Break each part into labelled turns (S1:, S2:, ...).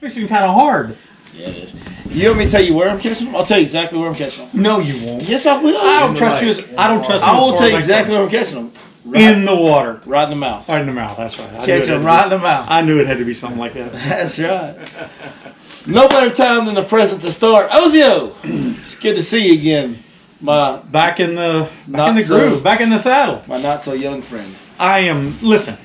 S1: fishing kind of hard.
S2: Yeah, it is. You want me to tell you where I'm catching them? I'll tell you exactly where I'm catching them.
S1: No, you won't.
S2: Yes, I will.
S1: I don't trust you. I don't trust you.
S2: I will tell you exactly where I'm catching them.
S1: Right, in the water.
S2: Right in the mouth.
S1: Right in the mouth, that's right.
S2: Catch them right in the mouth.
S1: I knew it had to be something like that.
S2: That's right. No better time than the present to start. Ozio, it's good to see you again. My
S1: back in the groove, back in the saddle.
S2: My not so young friend.
S1: I am. Listen,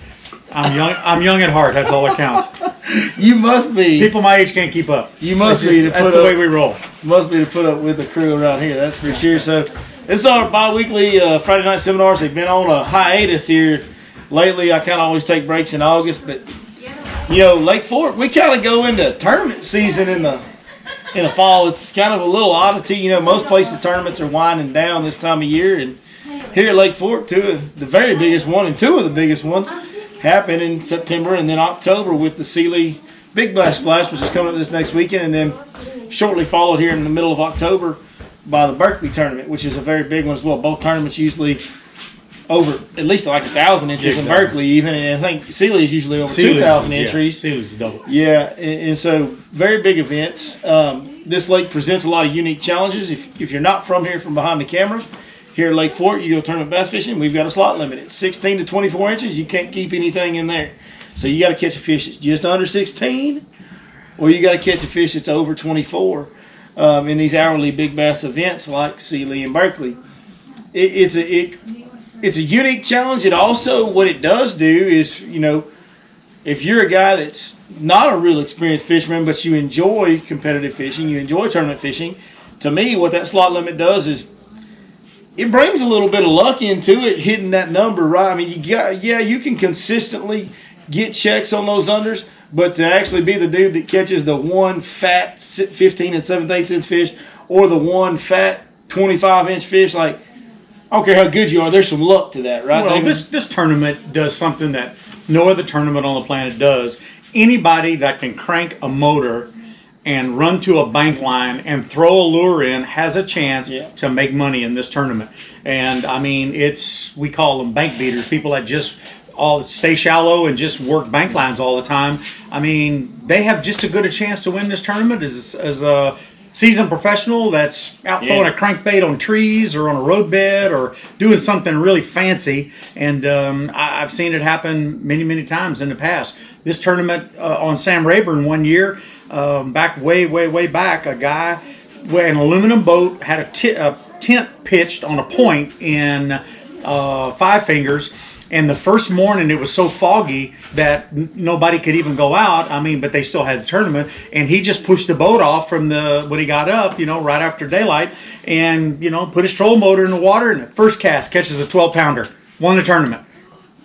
S1: I'm young. I'm young at heart. That's all that counts.
S2: You must be.
S1: People my age can't keep up.
S2: You must be.
S1: That's the way we roll.
S2: Must be to put up with the crew around here. That's for sure. So this is our bi-weekly Friday night seminars. They've been on a hiatus here lately. I kind of always take breaks in August, but Lake Fork, we kind of go into tournament season in the fall. It's kind of a little oddity. Most places tournaments are winding down this time of year, and here at Lake Fork, two of the very biggest one and two of the biggest ones happen in September and then October with the Sealy Big Bass Splash, which is coming up this next weekend, and then shortly followed here in the middle of October by the Berkeley tournament, which is a very big one as well. Both tournaments usually over at least like 1,000 entries in Berkeley, even, and I think Sealy is usually over 2,000 entries.
S1: Sealy's double.
S2: Yeah, and so very big events. This lake presents a lot of unique challenges. If you're not from here, from behind the cameras, here at Lake Fork, you go tournament bass fishing, we've got a slot limit. It's 16 to 24 inches. You can't keep anything in there. So you got to catch a fish that's just under 16, or you got to catch a fish that's over 24 in these hourly big bass events like Sealy and Berkeley. It's a unique challenge. It also, what it does do is, if you're a guy that's not a real experienced fisherman, but you enjoy competitive fishing, you enjoy tournament fishing, to me, what that slot limit does is it brings a little bit of luck into it, hitting that number, right? I mean, you can consistently get checks on those unders, but to actually be the dude that catches the one fat 15 and 7/8 inch fish or the one fat 25-inch fish, like, I don't care how good you are, there's some luck to that, right?
S1: Well, this tournament does something that no other tournament on the planet does. Anybody that can crank a motor and run to a bank line and throw a lure in has a chance to make money in this tournament. And, I mean, we call them bank beaters, people that just all stay shallow and just work bank lines all the time. I mean, they have just as good a chance to win this tournament as a seasoned professional that's out throwing a crankbait on trees or on a roadbed or doing something really fancy. And I've seen it happen many, many times in the past. This tournament on Sam Rayburn one year, back way back, a guy with an aluminum boat had a tent pitched on a point in Five Fingers. And the first morning it was so foggy that nobody could even go out. I mean, but they still had the tournament. And he just pushed the boat off from when he got up, right after daylight, and put his trolling motor in the water. And the first cast catches a 12-pounder, won the tournament.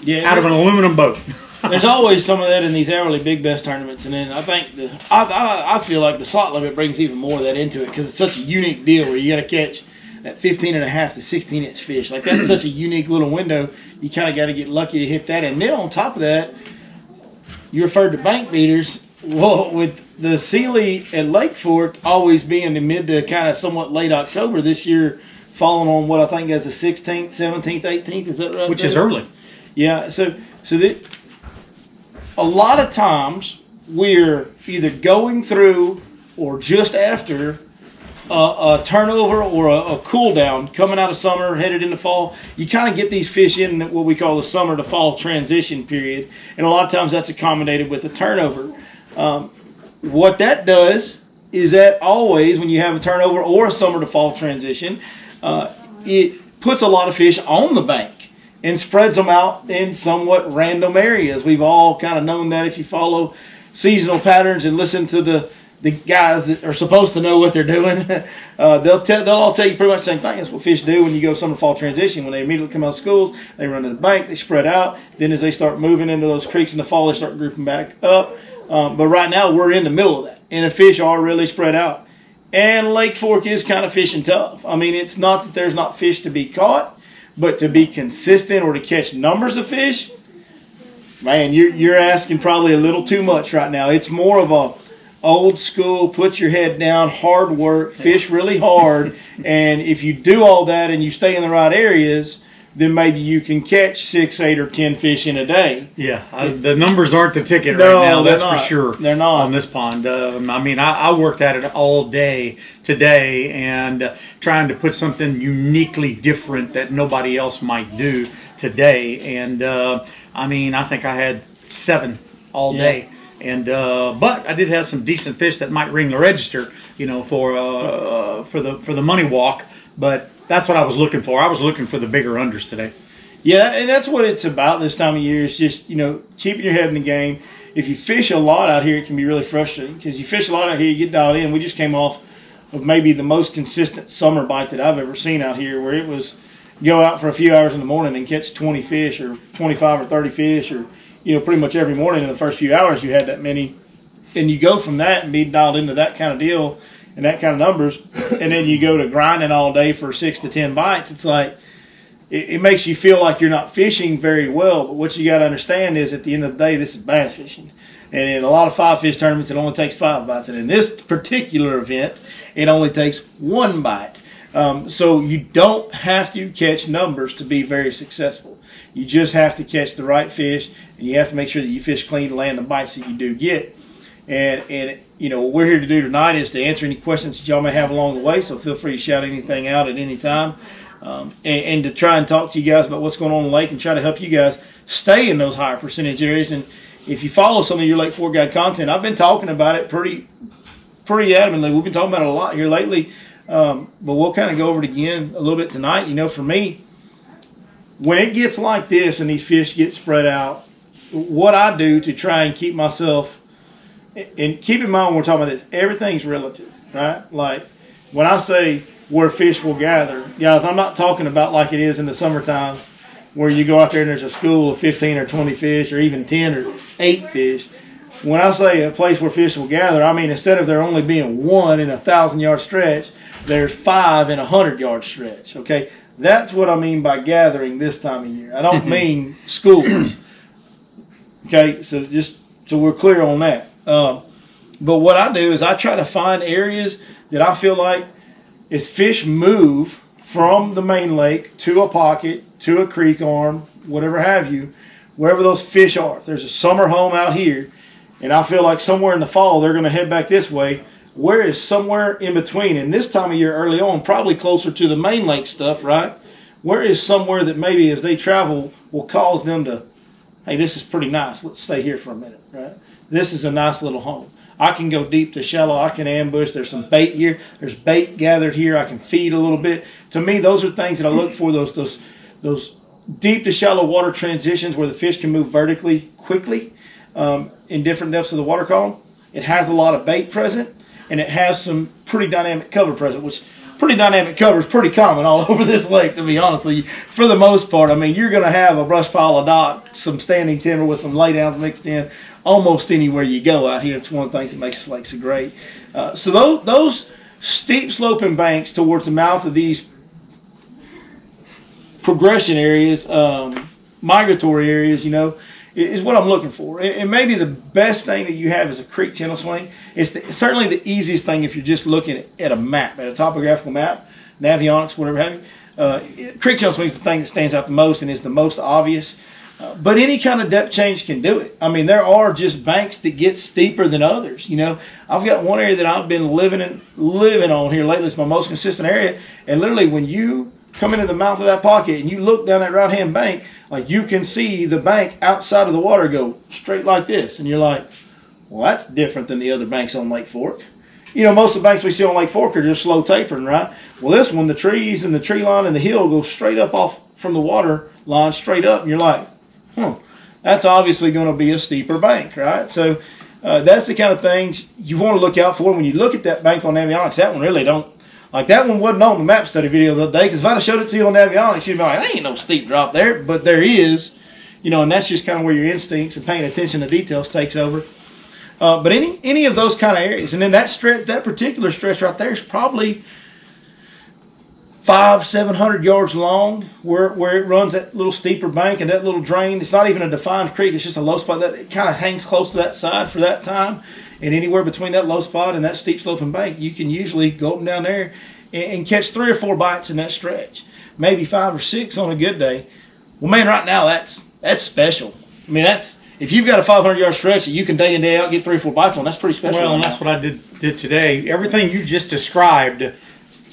S1: Yeah, out of an aluminum boat.
S2: There's always some of that in these hourly big bass tournaments, and then I think I feel like the slot limit brings even more of that into it because it's such a unique deal where you got to catch that 15.5 to 16-inch fish. Like, that's such a unique little window. You kind of got to get lucky to hit that. And then on top of that, you referred to bank beaters. Well, with the Sealy at Lake Fork always being the mid to kind of somewhat late October, this year falling on what I think is the 16th, 17th, 18th. Is that right?
S1: Which is early.
S2: Yeah. So a lot of times we're either going through or just after a turnover or a cool down coming out of summer, headed into fall. You kind of get these fish in what we call the summer to fall transition period, and a lot of times that's accommodated with a turnover. What that does is that always when you have a turnover or a summer to fall transition, it puts a lot of fish on the bank and spreads them out in somewhat random areas. We've all kind of known that if you follow seasonal patterns and listen to the guys that are supposed to know what they're doing, they'll all tell you pretty much the same thing. That's what fish do when you go summer fall transition. When they immediately come out of schools, they run to the bank, they spread out. Then as they start moving into those creeks in the fall, they start grouping back up. But right now we're in the middle of that, and the fish are really spread out. And Lake Fork is kind of fishing tough. I mean, it's not that there's not fish to be caught, but to be consistent or to catch numbers of fish, man, you're asking probably a little too much right now. It's more of a old school, put your head down, hard work, fish really hard, and if you do all that and you stay in the right areas, then maybe you can catch 6, 8, or 10 fish in a day.
S1: Yeah, the numbers aren't the ticket
S2: No,
S1: right now.
S2: they're
S1: That's
S2: not.
S1: for sure.
S2: They're not.
S1: On this pond. I mean, I worked at it all day today and trying to put something uniquely different that nobody else might do today. And I mean, I think I had 7 all day. And but I did have some decent fish that might ring the register, you know, for the money walk. But that's what I was looking for. I was looking for the bigger unders today.
S2: Yeah, and that's what it's about this time of year. Is just, you know, keeping your head in the game. If you fish a lot out here, it can be really frustrating because you fish a lot out here, you get dialed in. We just came off of maybe the most consistent summer bite that I've ever seen out here, where it was go out for a few hours in the morning and catch 20 fish or 25 or 30 fish, or, you know, pretty much every morning in the first few hours you had that many. And you go from that and be dialed into that kind of deal and that kind of numbers, and then you go to grinding all day for 6 to 10 bites. It's like it makes you feel like you're not fishing very well. But what you got to understand is, at the end of the day, this is bass fishing, and in a lot of 5-fish tournaments, it only takes 5 bites. And in this particular event, it only takes 1 bite. So you don't have to catch numbers to be very successful. You just have to catch the right fish, and you have to make sure that you fish clean to land the bites that you do get. And you know, what we're here to do tonight is to answer any questions that y'all may have along the way, so feel free to shout anything out at any time, and to try and talk to you guys about what's going on in the lake and try to help you guys stay in those higher percentage areas. And if you follow some of your Lake Fork Guide content, I've been talking about it pretty adamantly. We've been talking about it a lot here lately, but we'll kind of go over it again a little bit tonight. You know, for me, when it gets like this and these fish get spread out, what I do to try and keep myself, and keep in mind when we're talking about this, everything's relative, right? Like when I say where fish will gather, guys, I'm not talking about like it is in the summertime where you go out there and there's a school of 15 or 20 fish or even 10 or 8 fish. When I say a place where fish will gather, I mean instead of there only being 1 in a 1,000-yard stretch, there's 5 in a 100-yard stretch, okay? That's what I mean by gathering this time of year. I don't mean schools, okay? So we're clear on that. But what I do is I try to find areas that I feel like as fish move from the main lake to a pocket, to a creek arm, whatever have you, wherever those fish are. If there's a summer home out here, and I feel like somewhere in the fall they're going to head back this way, where is somewhere in between? And this time of year early on, probably closer to the main lake stuff, right? Where is somewhere that maybe as they travel will cause them to, hey, this is pretty nice. Let's stay here for a minute, right? This is a nice little home. I can go deep to shallow. I can ambush. There's some bait here. There's bait gathered here. I can feed a little bit. To me, those are things that I look for, those deep to shallow water transitions where the fish can move vertically quickly in different depths of the water column. It has a lot of bait present, and it has some pretty dynamic cover present, which pretty dynamic cover is pretty common all over this lake, to be honest with you. For the most part, I mean, you're going to have a brush pile of dock, some standing timber with some laydowns mixed in, almost anywhere you go out here. It's one of the things that makes this lake so great. So those steep sloping banks towards the mouth of these progression areas, migratory areas, you know, is what I'm looking for. And maybe the best thing that you have is a creek channel swing. It's certainly the easiest thing if you're just looking at a map, at a topographical map, Navionics, whatever have you. Creek channel swing is the thing that stands out the most and is the most obvious. But any kind of depth change can do it. I mean, there are just banks that get steeper than others. You know, I've got one area that I've been living on here lately. It's my most consistent area. And literally, when you come into the mouth of that pocket and you look down that right-hand bank, like you can see the bank outside of the water go straight like this. And you're like, well, that's different than the other banks on Lake Fork. You know, most of the banks we see on Lake Fork are just slow tapering, right? Well, this one, the trees and the tree line and the hill go straight up off from the water line, straight up. And you're like, that's obviously going to be a steeper bank, right? So that's the kind of things you want to look out for when you look at that bank on Navionics. That one really don't, like that one wasn't on the map study video the other day, because if I'd have showed it to you on Navionics, you'd be like, there ain't no steep drop there, but there is, you know, and that's just kind of where your instincts and paying attention to details takes over. But any of those kind of areas, and then that stretch, that particular stretch right there is probably 500-700 yards long, where it runs that little steeper bank and that little drain. It's not even a defined creek. It's just a low spot that it kind of hangs close to that side for that time. And anywhere between that low spot and that steep sloping bank, you can usually go up and down there and catch 3 or 4 bites in that stretch, maybe 5 or 6 on a good day. Well, man, right now that's special. I mean, that's if you've got a 500-yard stretch that you can day in day out get 3 or 4 bites on. That's pretty special.
S1: Well, and that's what I did today. Everything you just described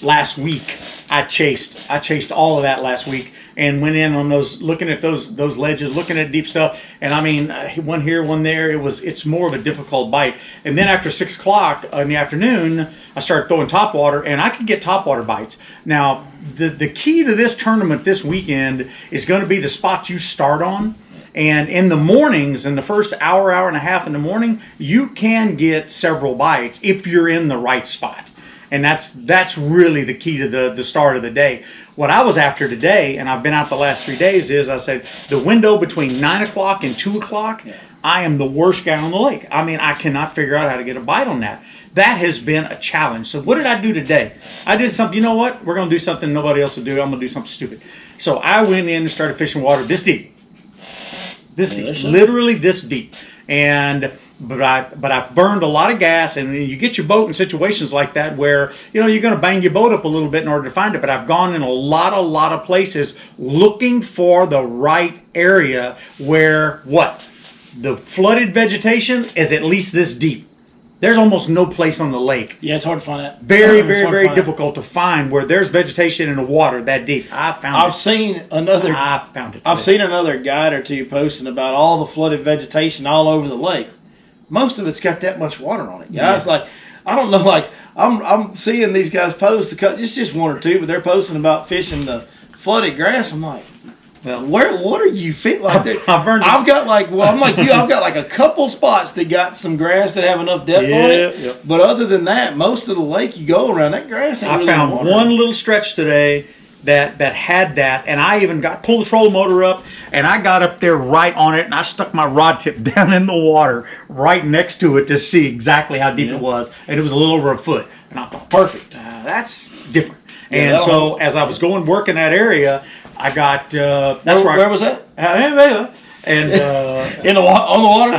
S1: last week, I chased all of that last week and went in on those, looking at those ledges, looking at deep stuff. And I mean, one here, one there. It's more of a difficult bite. And then after 6 o'clock in the afternoon, I started throwing topwater, and I could get topwater bites. Now, the key to this tournament this weekend is going to be the spot you start on. And in the mornings, in the first hour and a half in the morning, you can get several bites if you're in the right spot. And that's really the key to the start of the day. What I was after today, and I've been out the last 3 days, is I said the window between 9 o'clock and 2 o'clock, I am the worst guy on the lake. I mean, I cannot figure out how to get a bite on that. That has been a challenge. So what did I do today? I did something, you know what? We're going to do something nobody else will do. I'm going to do something stupid. So I went in and started fishing water this deep. This deep, literally this deep. But I've burned a lot of gas, and you get your boat in situations like that where, you know, you're going to bang your boat up a little bit in order to find it. But I've gone in a lot of places looking for the right area where the flooded vegetation is at least this deep. There's almost no place on the lake.
S2: Yeah, it's hard to find that.
S1: Very difficult to find where there's vegetation in the water that deep. I've found seen another
S2: guide or two posting about all the flooded vegetation all over the lake. Most of it's got that much water on it. Guys, like, I don't know, like, I'm seeing these guys post, it's just 1 or 2, but they're posting about fishing the flooded grass. I'm like, well, what are you fit like that? I've got like, well, I'm like you. I've got like a couple spots that got some grass that have enough depth on it. Yep. But other than that, most of the lake you go around, that grass ain't really
S1: found
S2: water.
S1: One little stretch today that had that, and I even pulled the trolling motor up, and I got up there right on it, and I stuck my rod tip down in the water right next to it to see exactly how deep it was, and it was a little over a foot. And I thought, perfect, that's different. And so as I was working that area, I got
S2: where was that?
S1: And
S2: on the water.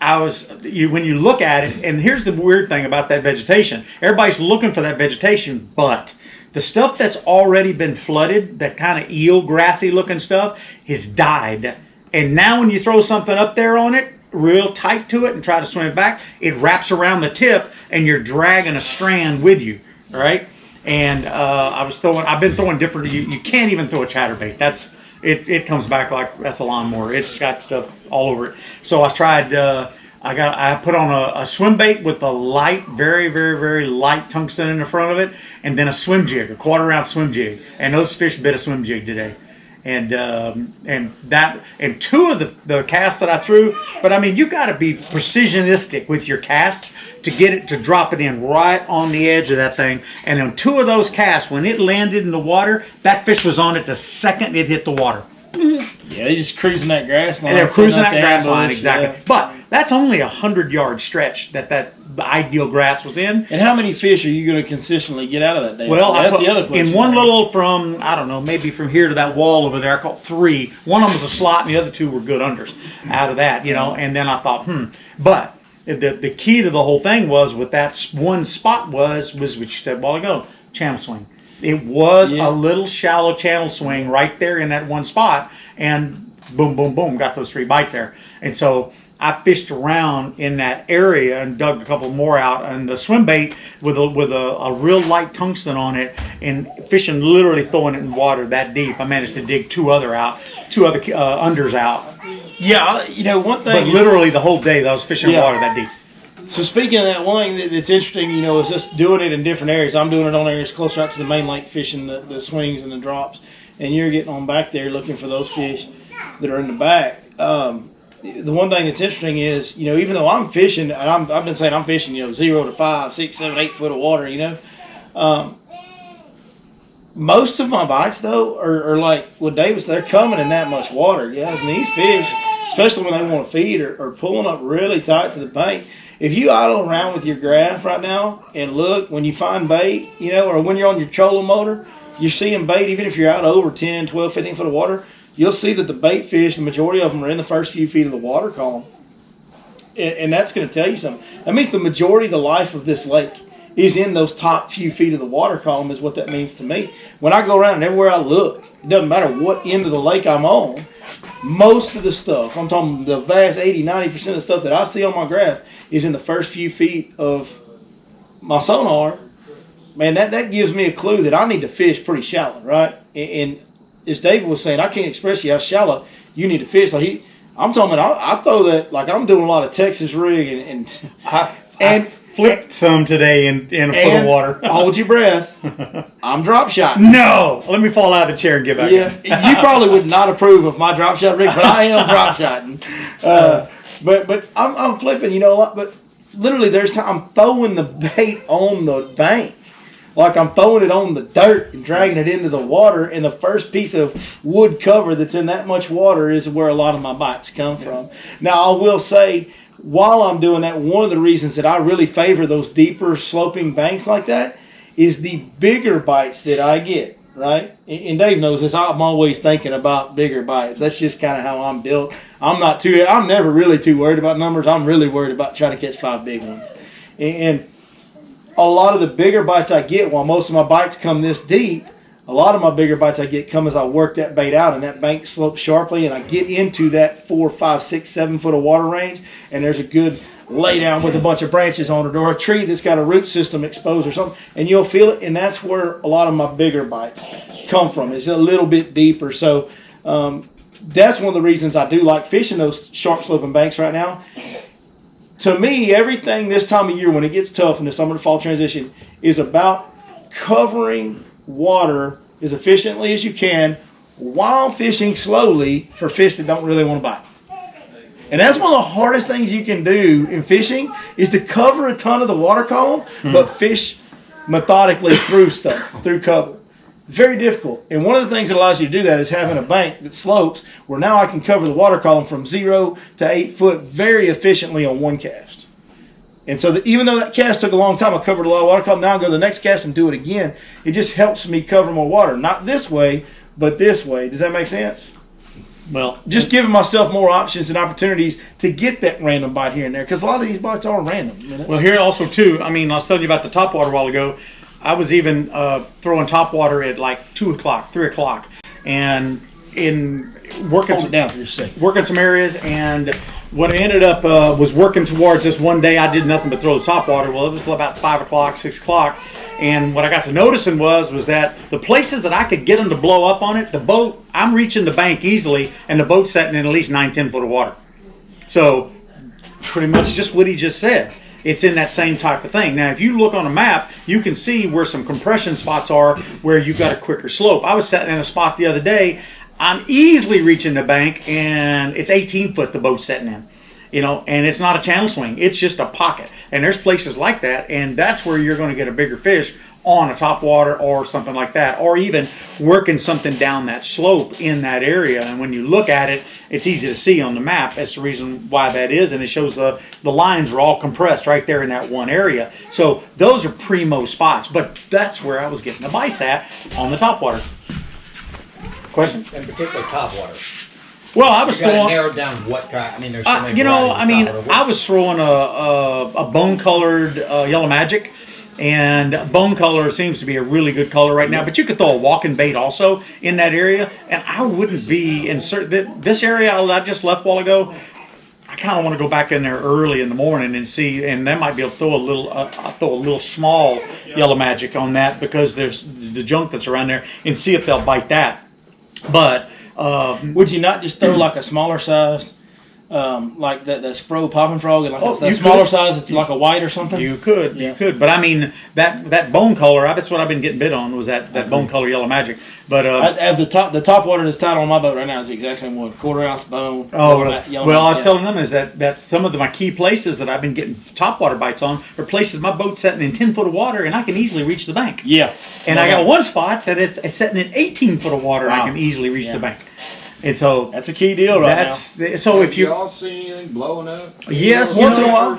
S1: And when you look at it, and here's the weird thing about that vegetation. Everybody's looking for that vegetation, but the stuff that's already been flooded, that kind of eel grassy looking stuff, has died. And now when you throw something up there on it, real tight to it, and try to swim it back, it wraps around the tip, and you're dragging a strand with you, right? And I've been throwing different. You can't even throw a chatterbait. It comes back like that's a lawnmower. It's got stuff all over it. So I tried. I put on a swim bait with a light, very, very, very light tungsten in the front of it, and then a swim jig, a 1/4 ounce swim jig. And those fish bit a swim jig today. And 2 of the casts that I threw, but I mean, you got to be precisionistic with your casts to get it to drop it in right on the edge of that thing. And on 2 of those casts, when it landed in the water, that fish was on it the second it hit the water.
S2: Yeah, they just cruising that grass line.
S1: And they're cruising that grass line, exactly. Yeah. But that's only a 100-yard stretch that ideal grass was in.
S2: And how many fish are you going to consistently get out of that day?
S1: Well, that's the other question. In one little from, I don't know, maybe from here to that wall over there, I caught 3. One of them was a slot, and the other 2 were good unders out of that, you know. And then I thought, But the key to the whole thing was with that one spot was what you said a while ago, channel swing. It was a little shallow channel swing right there in that one spot, and boom, boom, boom, got those 3 bites there. And so I fished around in that area and dug a couple more out, and the swim bait with a real light tungsten on it, and fishing, literally throwing it in water that deep. I managed to dig 2 other unders out.
S2: Yeah, you know, one thing.
S1: But literally the whole day, I was fishing in water that deep.
S2: So speaking of that, one thing that's interesting, you know, is just doing it in different areas. I'm doing it on areas closer out to the main lake, fishing the swings and the drops, and you're getting on back there looking for those fish that are in the back. The one thing that's interesting is, you know, even though I'm fishing, and I've been saying I'm fishing, you know, 0 to 5, 6, 7, 8 foot of water, you know, most of my bites though are like with Davis, they're coming in that much water. Yeah, and these fish, especially when they want to feed, are pulling up really tight to the bank. If you idle around with your graph right now and look, when you find bait, you know, or when you're on your trolling motor, you're seeing bait, even if you're out over 10, 12, 15 foot of water, you'll see that the bait fish, the majority of them are in the first few feet of the water column. And that's going to tell you something. That means the majority of the life of this lake is in those top few feet of the water column is what that means to me. When I go around and everywhere I look, it doesn't matter what end of the lake I'm on, most of the stuff, I'm talking the vast 80-90% of the stuff that I see on my graph is in the first few feet of my sonar. Man, that gives me a clue that I need to fish pretty shallow, right? And as David was saying, I can't express to you how shallow you need to fish. Like I'm talking about, I throw that, like I'm doing a lot of Texas rig and
S1: I flipped some today in a foot of water.
S2: Hold your breath. I'm drop shotting.
S1: No, let me fall out of the chair and get back in.
S2: You probably would not approve of my drop shot rig, but I am drop shotting. But I'm flipping, you know what? But literally, there's time I'm throwing the bait on the bank. Like I'm throwing it on the dirt and dragging it into the water, and the first piece of wood cover that's in that much water is where a lot of my bites come from. Now, I will say, while I'm doing that, one of the reasons that I really favor those deeper sloping banks like that is the bigger bites that I get, right? And Dave knows this. I'm always thinking about bigger bites. That's just kind of how I'm built. I'm never really too worried about numbers. I'm really worried about trying to catch 5 big ones. And a lot of the bigger bites I get, while most of my bites come this deep, a lot of my bigger bites I get come as I work that bait out and that bank slopes sharply and I get into that 4, 5, 6, 7 foot of water range and there's a good lay down with a bunch of branches on it or a tree that's got a root system exposed or something, and you'll feel it, and that's where a lot of my bigger bites come from. It's a little bit deeper. So that's one of the reasons I do like fishing those sharp sloping banks right now. To me, everything this time of year when it gets tough in the summer to fall transition is about covering water as efficiently as you can while fishing slowly for fish that don't really want to bite. And that's one of the hardest things you can do in fishing is to cover a ton of the water column, but fish methodically through stuff, through cover. Very difficult. And one of the things that allows you to do that is having a bank that slopes where now I can cover the water column from 0 to 8 foot very efficiently on one cast. And so even though that cast took a long time, I covered a lot of water column. Now I go to the next cast and do it again. It just helps me cover more water. Not this way, but this way. Does that make sense?
S1: Well,
S2: just giving myself more options and opportunities to get that random bite here and there, because a lot of these bites are random. You know?
S1: Well, here also too, I mean, I was telling you about the top water a while ago. I was even throwing top water at like 2 o'clock, 3 o'clock, and in working working some areas. And what I ended up was working towards this one day. I did nothing but throw the top water. Well, it was about 5 o'clock, 6 o'clock, and what I got to noticing was that the places that I could get them to blow up on it, the boat, I'm reaching the bank easily, and the boat's setting in at least 9-10 foot of water. So pretty much just what he just said. It's in that same type of thing. Now, if you look on a map, you can see where some compression spots are where you've got a quicker slope. I was sitting in a spot the other day. I'm easily reaching the bank, and it's 18 foot the boat's setting in. You know, and it's not a channel swing. It's just a pocket. And there's places like that, and that's where you're going to get a bigger fish on a top water or something like that, or even working something down that slope in that area. And when you look at it, it's easy to see on the map. That's the reason why that is, and it shows the lines are all compressed right there in that one area. So those are primo spots, but that's where I was getting the bites at on the top water. Question?
S3: In particular, top water.
S1: Well, I was throwing.
S3: Narrowed down what kind. I mean, there's so many.
S1: I was throwing a bone colored yellow magic. And bone color seems to be a really good color right now, but you could throw a walking bait also in that area. And I wouldn't be in this area I just left a while ago. I kind of want to go back in there early in the morning and see, and that might be able to throw a little small yellow magic on that because there's the junk that's around there, and see if they'll bite that. But
S2: would you not just throw like a smaller size? Like that Spro popping frog, and like that smaller size, it's like a white or something.
S1: You could, but I mean that bone color. That's what I've been getting bit on was that bone color yellow magic. But
S2: the top water that's tied on my boat right now is the exact same one, 1/4 ounce bone.
S1: I was telling them is that some of my key places that I've been getting top water bites on are places my boat's setting in 10 foot of water and I can easily reach the bank.
S2: Yeah,
S1: and I got one spot that it's setting in 18 foot of water and I can easily reach the bank. And so
S2: that's a key deal right now.
S4: So if you all seen anything blowing up?
S2: Yes, once in a while.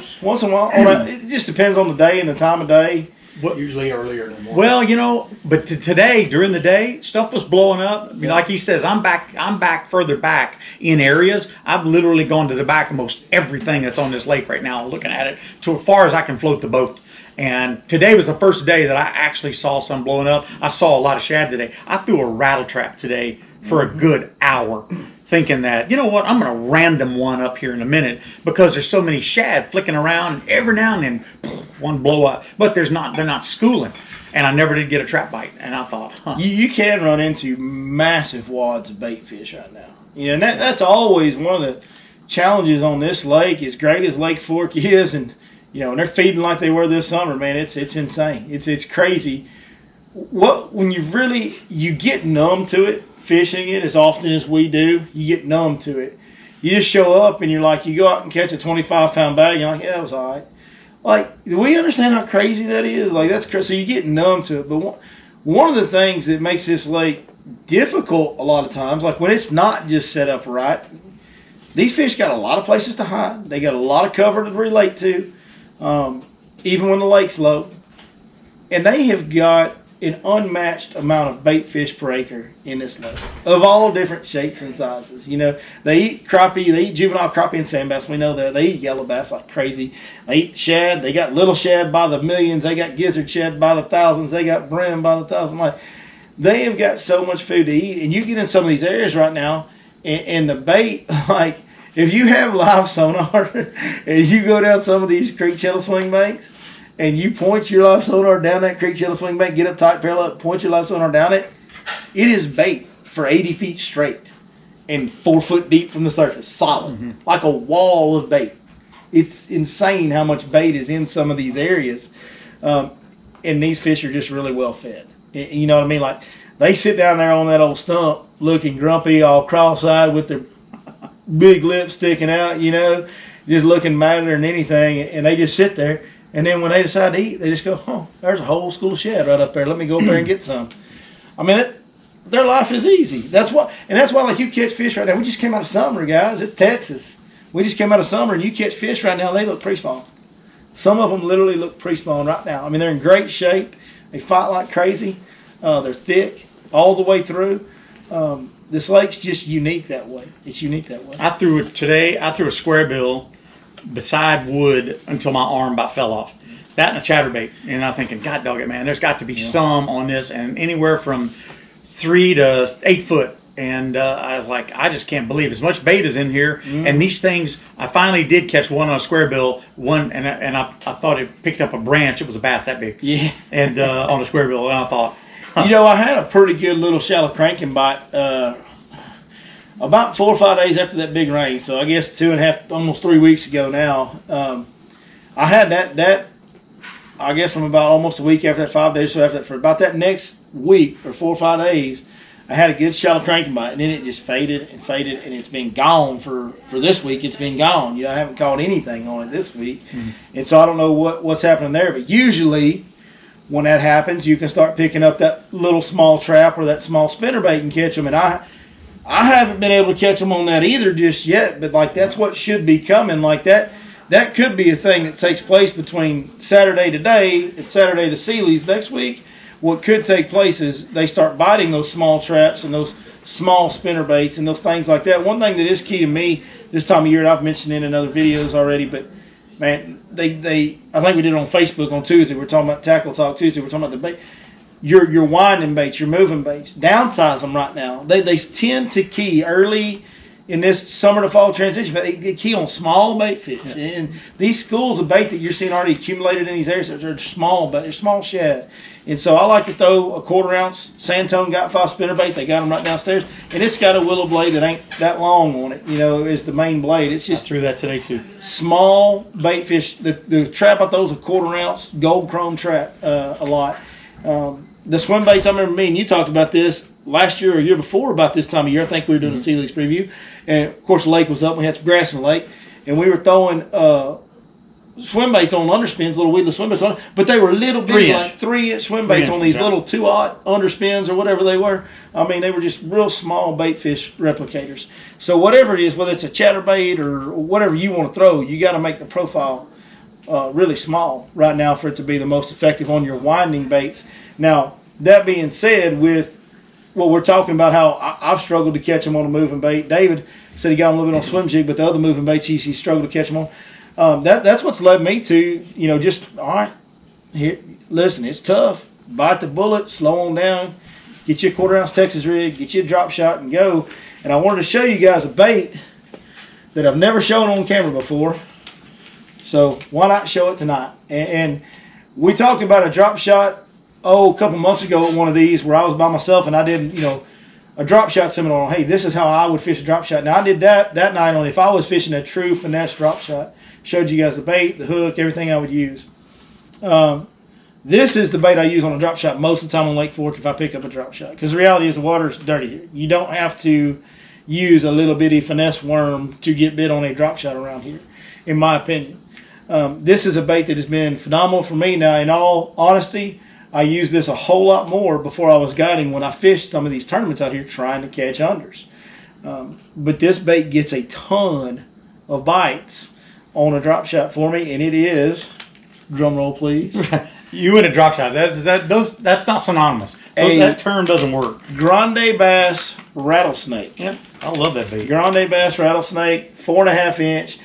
S2: It just depends on the day and the time of day.
S3: Usually earlier in the morning.
S1: Well, but today during the day, stuff was blowing up. I mean, like he says, I'm back further back in areas. I've literally gone to the back of most everything that's on this lake right now, looking at it to as far as I can float the boat. And today was the first day that I actually saw some blowing up. I saw a lot of shad today. I threw a rattle trap today for a good hour, thinking that, you know what, I'm going to random one up here in a minute because there's so many shad flicking around, and every now and then one blow up. But they're not schooling, and I never did get a trap bite. And I thought,
S2: you can run into massive wads of bait fish right now. And that's always one of the challenges on this lake. As great as Lake Fork is, and and they're feeding like they were this summer, man. It's insane. It's crazy. When you get numb to it, fishing it as often as we do, you get numb to it. You just show up and you're like, you go out and catch a 25-pound bag, and you're like, yeah, it was all right. Like, do we understand how crazy that is? Like, that's crazy. So you get numb to it. But one of the things that makes this lake difficult a lot of times, like when it's not just set up right, these fish got a lot of places to hide. They got a lot of cover to relate to, even when the lake's low. And they have got an unmatched amount of bait fish per acre in this lake of all different shapes and sizes. They eat crappie, they eat juvenile crappie and sand bass. We know that. They eat yellow bass like crazy. They eat shad. They got little shad by the millions. They got gizzard shad by the thousands. They got brim by the thousand. Like, they have got so much food to eat. And you get in some of these areas right now, and the bait, like, if you have live sonar and you go down some of these creek channel swing banks, and you point your live sonar down that creek channel swing bank, get up tight, parallel up, point your live sonar down it, it is bait for 80 feet straight and 4 foot deep from the surface, solid, like a wall of bait. It's insane how much bait is in some of these areas, and these fish are just really well fed. You know what I mean? Like, they sit down there on that old stump looking grumpy, all cross-eyed with their big lips sticking out, just looking madder than anything, and they just sit there. And then when they decide to eat, they just go, there's a whole school of shad right up there. Let me go up there and get some. I mean, their life is easy. That's why, like, you catch fish right now. We just came out of summer, guys. It's Texas. We just came out of summer, and you catch fish right now, and they look pre-spawn. Some of them literally look pre-spawn right now. I mean, they're in great shape. They fight like crazy. They're thick all the way through. This lake's just unique that way. It's unique that way.
S1: I threw a square bill beside wood until my arm about fell off. That and a chatterbait. And I'm thinking, God dog it, man, there's got to be some on this, and anywhere from 3 to 8 foot. And I was like, I just can't believe as much bait is in here. And these things, I finally did catch one on a square bill, and I thought it picked up a branch. It was a bass that big.
S2: Yeah.
S1: And on a square bill, and I thought,
S2: I had a pretty good little shallow cranking bite about 4 or 5 days after that big rain. So I guess 2.5, almost 3 weeks ago now. I had that I guess from about almost a week after that, 5 days. So after that, for about that next week or 4 or 5 days, I had a good shallow cranking bite, and then it just faded, and it's been gone for this week. It's been gone. I haven't caught anything on it this week, and so I don't know what's happening there. But usually, when that happens, you can start picking up that little small trap or that small spinnerbait and catch them. And I haven't been able to catch them on that either just yet. But like, that's what should be coming. Like that could be a thing that takes place between Saturday today and Saturday the Sealy's next week. What could take place is they start biting those small traps and those small spinner baits and those things like that. One thing that is key to me this time of year, and I've mentioned it in other videos already, but man, I think we did it on Facebook on Tuesday. We're talking about Tackle Talk Tuesday. We're talking about the bait. Your winding baits, your moving baits. Downsize them right now. They tend to key early in this summer to fall transition. They key on small bait fish. Yeah. And these schools of bait that you're seeing already accumulated in these areas, they're small, but they're small shad. And so I like to throw a 1/4 ounce Santone Got 5 spinnerbait. They got them right downstairs. And it's got a willow blade that ain't that long on it, is the main blade. It's just
S1: I threw that today too.
S2: Small bait fish. The trap I throw is a 1/4 ounce gold chrome trap a lot. The swim baits, I remember me and you talked about this last year or year before about this time of year. I think we were doing a Sealy's preview. And, of course, the lake was up. We had some grass in the lake. And we were throwing swim baits on underspins, little weedless swim baits on it. But they were little big, like 3-inch swim baits on these little 2/0 underspins or whatever they were. I mean, they were just real small bait fish replicators. So whatever it is, whether it's a chatterbait or whatever you want to throw, you got to make the profile really small right now for it to be the most effective on your winding baits. Now, that being said, with what we're talking about, how I've struggled to catch them on a moving bait. David said he got them a little bit on swim jig, but the other moving baits he struggled to catch them on. That's what's led me to, just, all right, here, listen, it's tough. Bite the bullet, slow on down, get you a 1/4 ounce Texas rig, get you a drop shot and go. And I wanted to show you guys a bait that I've never shown on camera before. So why not show it tonight? And we talked about a drop shot, a couple months ago at one of these where I was by myself and I did, a drop shot seminar on, hey, this is how I would fish a drop shot. Now I did that night on if I was fishing a true finesse drop shot. Showed you guys the bait, the hook, everything I would use. This is the bait I use on a drop shot most of the time on Lake Fork if I pick up a drop shot. Because the reality is the water's dirty here. You don't have to use a little bitty finesse worm to get bit on a drop shot around here, in my opinion. This is a bait that has been phenomenal for me. Now, in all honesty, I used this a whole lot more before I was guiding when I fished some of these tournaments out here trying to catch unders. But this bait gets a ton of bites on a drop shot for me, and it is, drum roll please,
S1: You and a drop shot. That's not synonymous. That term doesn't work.
S2: Grande bass rattlesnake.
S1: Yep, I love that bait.
S2: Grande bass rattlesnake, 4.5 inch.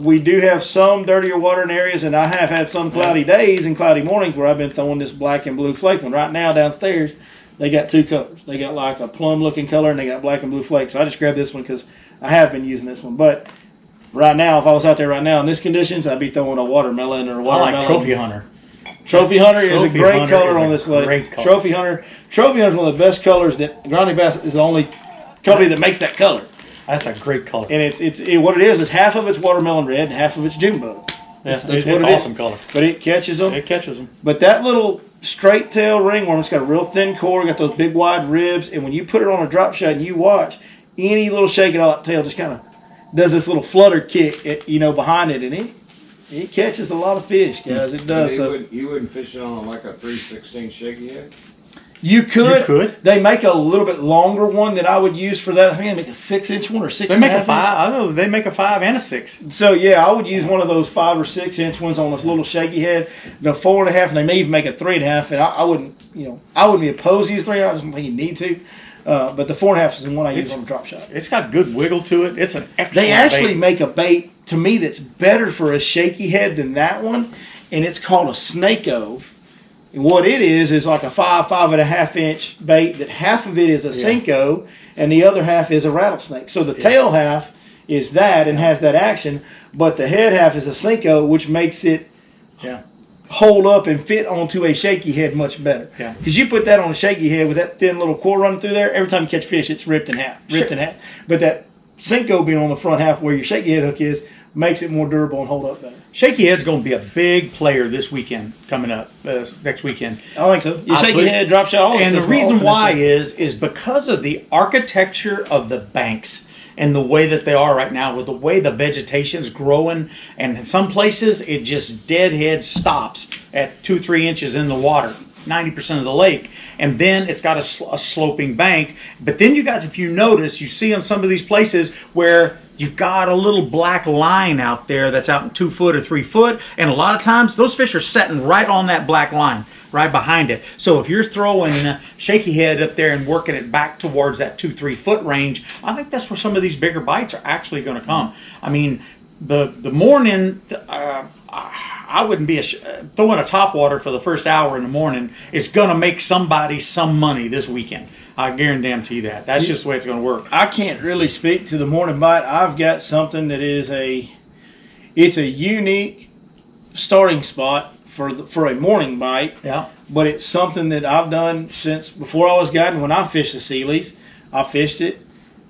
S2: We do have some dirtier water in areas, and I have had some cloudy days and cloudy mornings where I've been throwing this black and blue flake one. Right now downstairs, they got two colors. They got like a plum looking color, and they got black and blue flakes. So I just grabbed this one because I have been using this one. But right now, if I was out there right now in these conditions, I'd be throwing a watermelon or a watermelon.
S1: I like Trophy Hunter.
S2: Trophy Hunter is a great color on this lake.
S1: Great color.
S2: Trophy Hunter is one of the best colors. That Grande Bass is the only company that makes that color.
S1: That's a great color.
S2: And it's what it is half of it's watermelon red and half of it's June bug.
S1: Yeah,
S2: That's
S1: it's
S2: what it
S1: awesome
S2: is.
S1: color.
S2: But it catches them.
S1: It catches them.
S2: But that little straight tail ringworm, it's got a real thin core, got those big wide ribs, and when you put it on a drop shot and you watch, any little shake of that tail just kind of does this little flutter kick, behind it, and it catches a lot of fish, guys. It does.
S4: You wouldn't fish it on like a 3/16 shaky head?
S2: You could.
S1: You could.
S2: They make a little bit longer one that I would use for that. I think they make a 6-inch one or 6.5
S1: They make a
S2: inch.
S1: 5. I know they make a 5 and a 6.
S2: So yeah, I would use one of those 5 or 6-inch ones on this little shaky head. The 4.5, and they may even make a 3.5. And I wouldn't, I wouldn't be opposed to use 3. I just don't think you need to. But the 4.5 is the one I use on the drop shot.
S1: It's got good wiggle to it. It's an excellent
S2: They actually
S1: bait.
S2: make a bait to me that's better for a shaky head than that one, and it's called a Snake-O. And what it is like a 5.5 inch bait that half of it is a Senko and the other half is a rattlesnake. So the tail half is that and has that action, but the head half is a Senko, which makes it hold up and fit onto a shaky head much better.
S1: Yeah.
S2: Because you put that on a shaky head with that thin little core running through there, every time you catch fish, it's ripped in half. But that Senko being on the front half where your shaky head hook is makes it more durable and hold up better.
S1: Shaky head's going to be a big player this weekend, coming up next weekend.
S2: I think so. Your shaky head, drop shot, all
S1: and
S2: this
S1: the
S2: stuff,
S1: reason
S2: all
S1: why
S2: this
S1: is because of the architecture of the banks and the way that they are right now, with the way the vegetation's growing, and in some places it just deadhead stops at 2-3 inches in the water, 90% of the lake, and then it's got a sloping bank. But then you guys, if you notice, you see on some of these places where you've got a little black line out there that's out in 2 foot or 3 foot, and a lot of times those fish are setting right on that black line, right behind it. So if you're throwing shaky head up there and working it back towards that 2-3 foot range, I think that's where some of these bigger bites are actually going to come. I mean, the morning, I wouldn't be throwing a topwater for the first hour in the morning is going to make somebody some money this weekend. I guarantee that. That's just the way it's going to work.
S2: I can't really speak to the morning bite. I've got something that is it's a unique starting spot for a morning bite.
S1: Yeah.
S2: But it's something that I've done since before I was guiding. When I fished the Sealy's, I fished it,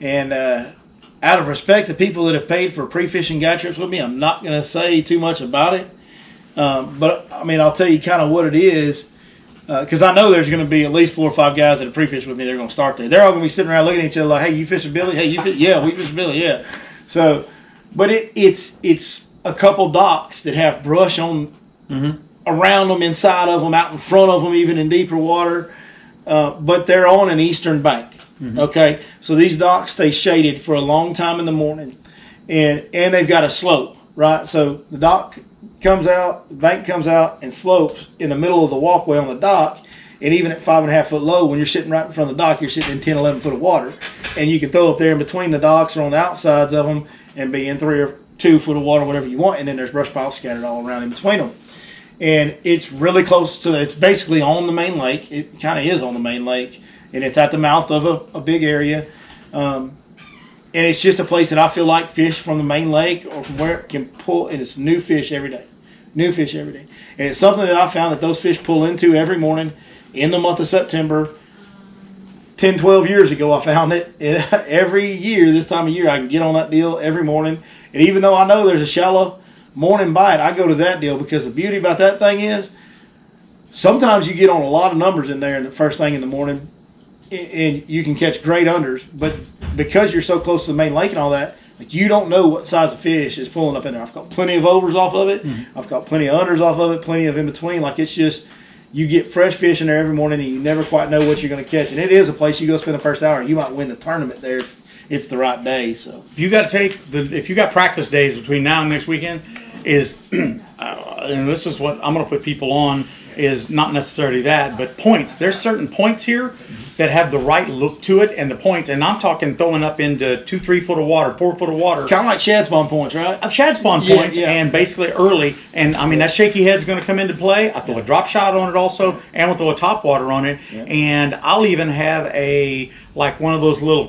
S2: and out of respect to people that have paid for pre-fishing guide trips with me, I'm not going to say too much about it. But I mean, I'll tell you kind of what it is. Because I know there's going to be at least 4 or 5 guys that have pre-fished with me. They're going to start there. They're all going to be sitting around looking at each other like, "Hey, you fish with Billy? Hey, you fish? Yeah, we fish with Billy. Yeah." So, but it's a couple docks that have brush on around them, inside of them, out in front of them, even in deeper water. But they're on an eastern bank. Okay, so these docks stay shaded for a long time in the morning, and they've got a slope, right? So the dock comes out, the bank comes out and slopes in the middle of the walkway on the dock. And even at 5.5 foot low, when you're sitting right in front of the dock, you're sitting in 10, 11 foot of water. And you can throw up there in between the docks or on the outsides of them and be in 3 or 2 foot of water, whatever you want. And then there's brush piles scattered all around in between them. And it's really close to, it's basically on the main lake. It kind of is on the main lake. And it's at the mouth of a big area. And it's just a place that I feel like fish from the main lake or from where it can pull, and it's new fish every day. New fish every day. And it's something that I found that those fish pull into every morning. In the month of September, 10, 12 years ago, I found it. And every year, this time of year, I can get on that deal every morning. And even though I know there's a shallow morning bite, I go to that deal because the beauty about that thing is sometimes you get on a lot of numbers in there in the first thing in the morning and you can catch great unders. But because you're so close to the main lake and all that, like you don't know what size of fish is pulling up in there. I've got plenty of overs off of it. Mm-hmm. I've got plenty of unders off of it, plenty of in between. Like it's just... You get fresh fish in there every morning, and you never quite know what you're going to catch. And it is a place you go spend the first hour. You might win the tournament there if it's the right day. So
S1: you got to if you got practice days between now and next weekend, and this is what I'm going to put people on is not necessarily that, but points. There's certain points here that have the right look to it, and the points. And I'm talking throwing up into 2, 3 foot of water, 4 foot of water.
S2: Kind of like shad spawn points, right?
S1: Shad spawn points, and basically early. And I mean that shaky head's going to come into play. I throw a drop shot on it also, and we'll throw a top water on it. Yeah. And I'll even have one of those little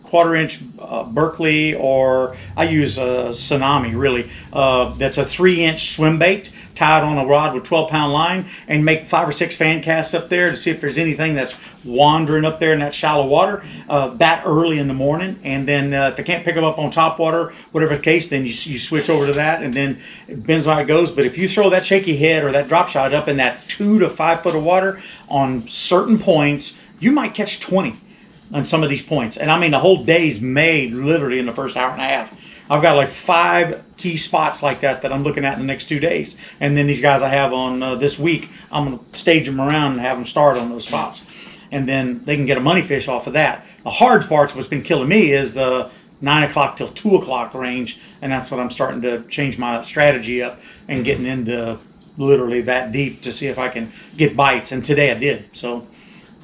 S1: quarter-inch Berkeley, or I use a Tsunami really. That's a 3-inch swim bait tied on a rod with 12-pound line, and make 5 or 6 fan casts up there to see if there's anything that's wandering up there in that shallow water that early in the morning. And then if I can't pick them up on top water, whatever the case, then you switch over to that, and then it bends how it goes. But if you throw that shaky head or that drop shot up in that 2 to 5 foot of water on certain points, you might catch 20 on some of these points. And I mean, the whole day's made literally in the first hour and a half. I've got like 5 key spots like that I'm looking at in the next 2 days. And then these guys I have on this week, I'm going to stage them around and have them start on those spots. And then they can get a money fish off of that. The hard part's what's been killing me is the 9 o'clock till 2 o'clock range. And that's what I'm starting to change my strategy up and getting into literally that deep to see if I can get bites. And today I did. So,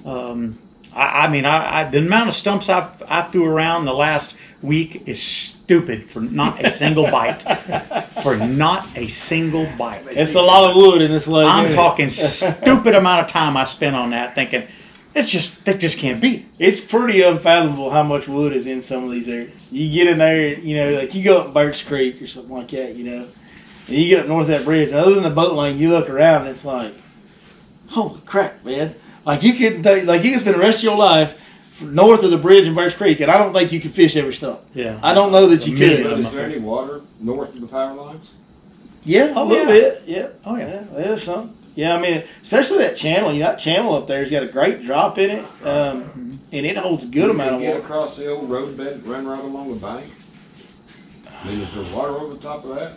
S1: I mean, the amount of stumps I threw around the last week is stupid for not a single bite. For not a single bite.
S2: It's a lot of wood in this lake.
S1: I'm talking stupid amount of time I spent on that thinking, that just can't be.
S2: It's pretty unfathomable how much wood is in some of these areas. You get in there, like you go up Birch Creek or something like that, and you get up north of that bridge, and other than the boat lane, you look around and it's like, holy crap, man. Like you can spend the rest of your life north of the bridge in Birch Creek, and I don't think you can fish every stump.
S1: Yeah,
S2: I don't know that you could.
S4: But is there any water north of the power lines?
S2: Yeah, a little bit. Yeah.
S1: Oh yeah.
S2: There's some. Yeah, I mean, especially that channel. That channel up there's got a great drop in it, and it holds a good amount of water.
S4: Get across the old roadbed and run right along the bank. I mean, is there water over the top of that?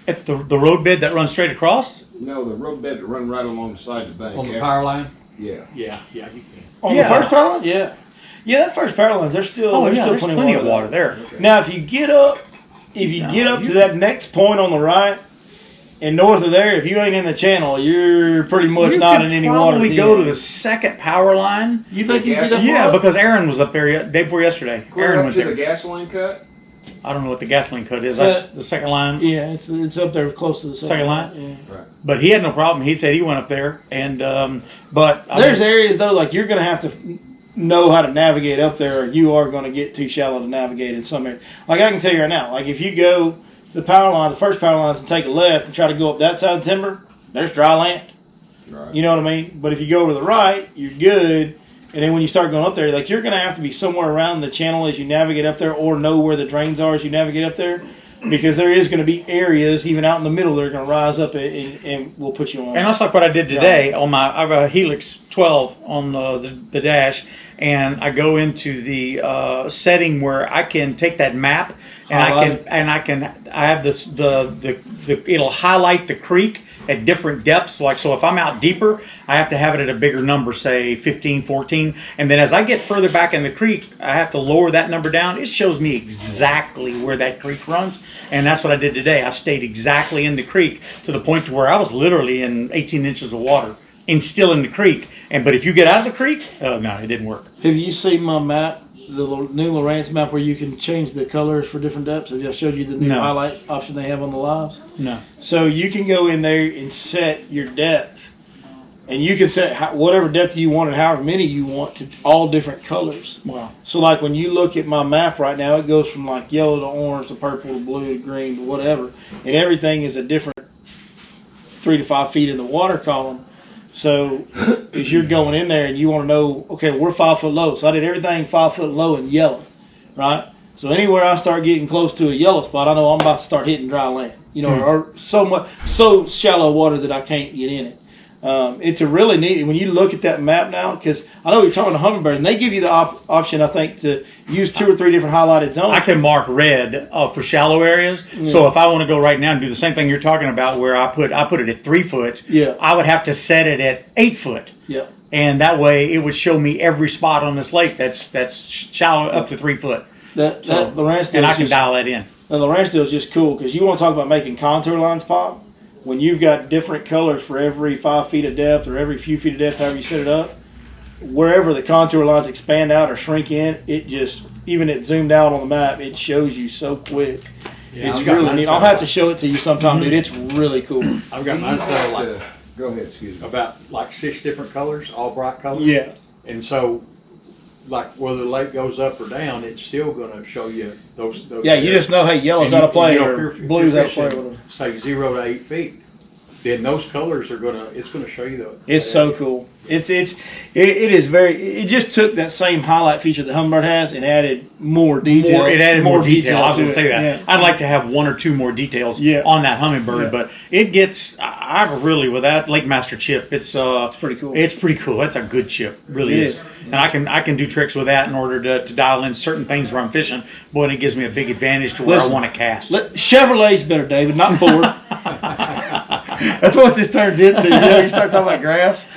S1: At the roadbed that runs straight across?
S4: No, the roadbed that run right alongside the bank.
S3: On the power line?
S4: Yeah.
S1: Yeah, you can.
S2: On the first power line? Yeah. Yeah, that first power line, there's still
S1: plenty of water there.
S2: Okay. Now, if you get up to that next point on the right, and north of there, if you ain't in the channel, you're pretty much not in any water.
S1: You could probably go to the second power line.
S2: You think you can get up?
S1: Yeah, because Aaron was up there day before yesterday.
S4: Clear
S1: Aaron
S4: up
S1: was
S4: to
S1: there.
S4: the gasoline cut?
S1: I don't know what the gasoline cut is. That's the second line.
S2: Yeah, it's up there close to the
S1: second line.
S2: Yeah.
S4: Right.
S1: But he had no problem. He said he went up there, and
S2: there's areas though, like you're going to have to know how to navigate up there, or you are going to get too shallow to navigate in some areas. Like I can tell you right now, like if you go to the power line, the first power lines, and take a left and try to go up that side of the timber, there's dry land.
S4: Right.
S2: You know what I mean? But if you go over to the right, you're good. And then when you start going up there, like you're going to have to be somewhere around the channel as you navigate up there, or know where the drains are as you navigate up there, because there is going to be areas even out in the middle that are going to rise up and will put you on.
S1: And that's like what I did today on I have a Helix 12 on the dash, and I go into the setting where I can take that map and I have this it'll highlight the creek at different depths. Like, so if I'm out deeper, I have to have it at a bigger number, say 15, 14. And then as I get further back in the creek, I have to lower that number down. It shows me exactly where that creek runs. And that's what I did today. I stayed exactly in the creek to the point to where I was literally in 18 inches of water and still in the creek. But if you get out of the creek, oh no, it didn't work.
S2: Have you seen my map, the new Lowrance map, where you can change the colors for different depths? Have I showed you the new highlight option they have on the lives?
S1: No.
S2: So you can go in there and set your depth, and you can set whatever depth you want and however many you want to all different colors.
S1: Wow.
S2: So like when you look at my map right now, it goes from like yellow to orange to purple to blue to green to whatever, and everything is a different 3 to 5 feet in the water column. So as you're going in there and you want to know, okay, we're 5 foot low. So I did everything 5 foot low and yellow, right? So anywhere I start getting close to a yellow spot, I know I'm about to start hitting dry land, or so shallow water that I can't get in it. It's a really neat, when you look at that map now, because I know you're talking to Humminbird, and they give you the option, I think, to use 2 or 3 different highlighted zones.
S1: I can mark red for shallow areas. Yeah. So if I want to go right now and do the same thing you're talking about, where I put it at 3 foot, I would have to set it at 8 foot.
S2: Yeah.
S1: And that way it would show me every spot on this lake that's shallow up to 3 foot.
S2: And
S1: I can dial that in.
S2: The Lowrance deal is just cool, because you want to talk about making contour lines pop. When you've got different colors for every 5 feet of depth or every few feet of depth, however you set it up, wherever the contour lines expand out or shrink in, it just, even it zoomed out on the map, it shows you so quick. Yeah, it's really neat. I'll have to show it to you sometime, dude. It's really cool.
S5: I've got mine set like,
S4: go ahead, excuse me.
S5: about like 6 different colors, all bright colors.
S2: Yeah.
S5: And so, like whether the lake goes up or down, it's still going to show you those.
S2: Yeah, you just know, hey, yellow's out of play or blue's out of play. Or
S5: say 0 to 8 feet. Then those colors are it's going to show you the.
S2: It's so cool. It is very. It just took that same highlight feature that Humminbird has and added more detail.
S1: It added more detail. I was going to say that.
S2: Yeah.
S1: I'd like to have 1 or 2 more details on that Humminbird, but it gets. I really, with that Lake Master chip, it's
S2: pretty cool.
S1: It's pretty cool. That's a good chip, really is. And I can do tricks with that in order to dial in certain things where I'm fishing. Boy, and it gives me a big advantage to where I want to cast.
S2: Chevrolet's better, David, not Ford. That's what this turns into. You start talking about graphs.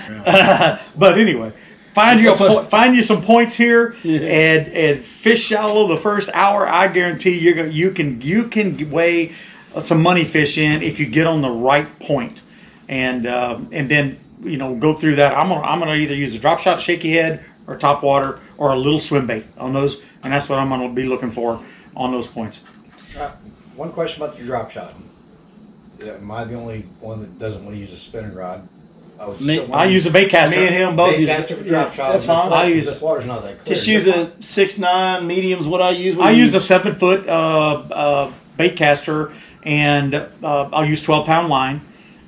S1: But anyway, find you some points here and fish shallow the first hour. I guarantee you can weigh some money fish in if you get on the right point, and then go through that. I'm gonna either use a drop shot, shaky head, or top water, or a little swim bait on those, and that's what I'm gonna be looking for on those points.
S3: One question about your drop shot. Am I the only one that doesn't want to use a spinning rod?
S1: I use a bait caster.
S2: Me and him both use
S3: caster for drop shot.
S2: That's fine.
S3: This water's not that clear.
S2: Just use a 6'9" medium's what I use.
S1: I use a 7 foot bait caster, and I'll use 12-pound line.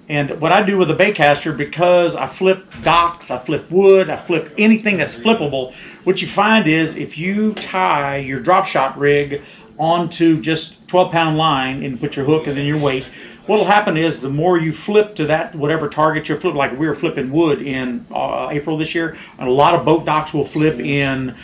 S1: And what I do with a bait caster, because I flip docks, I flip wood, I flip anything that's flippable, what you find is if you tie your drop shot rig onto just 12-pound line and put your hook and then your weight, what'll happen is the more you flip to that whatever target you're flipping, like we were flipping wood in April this year, and a lot of boat docks will flip in,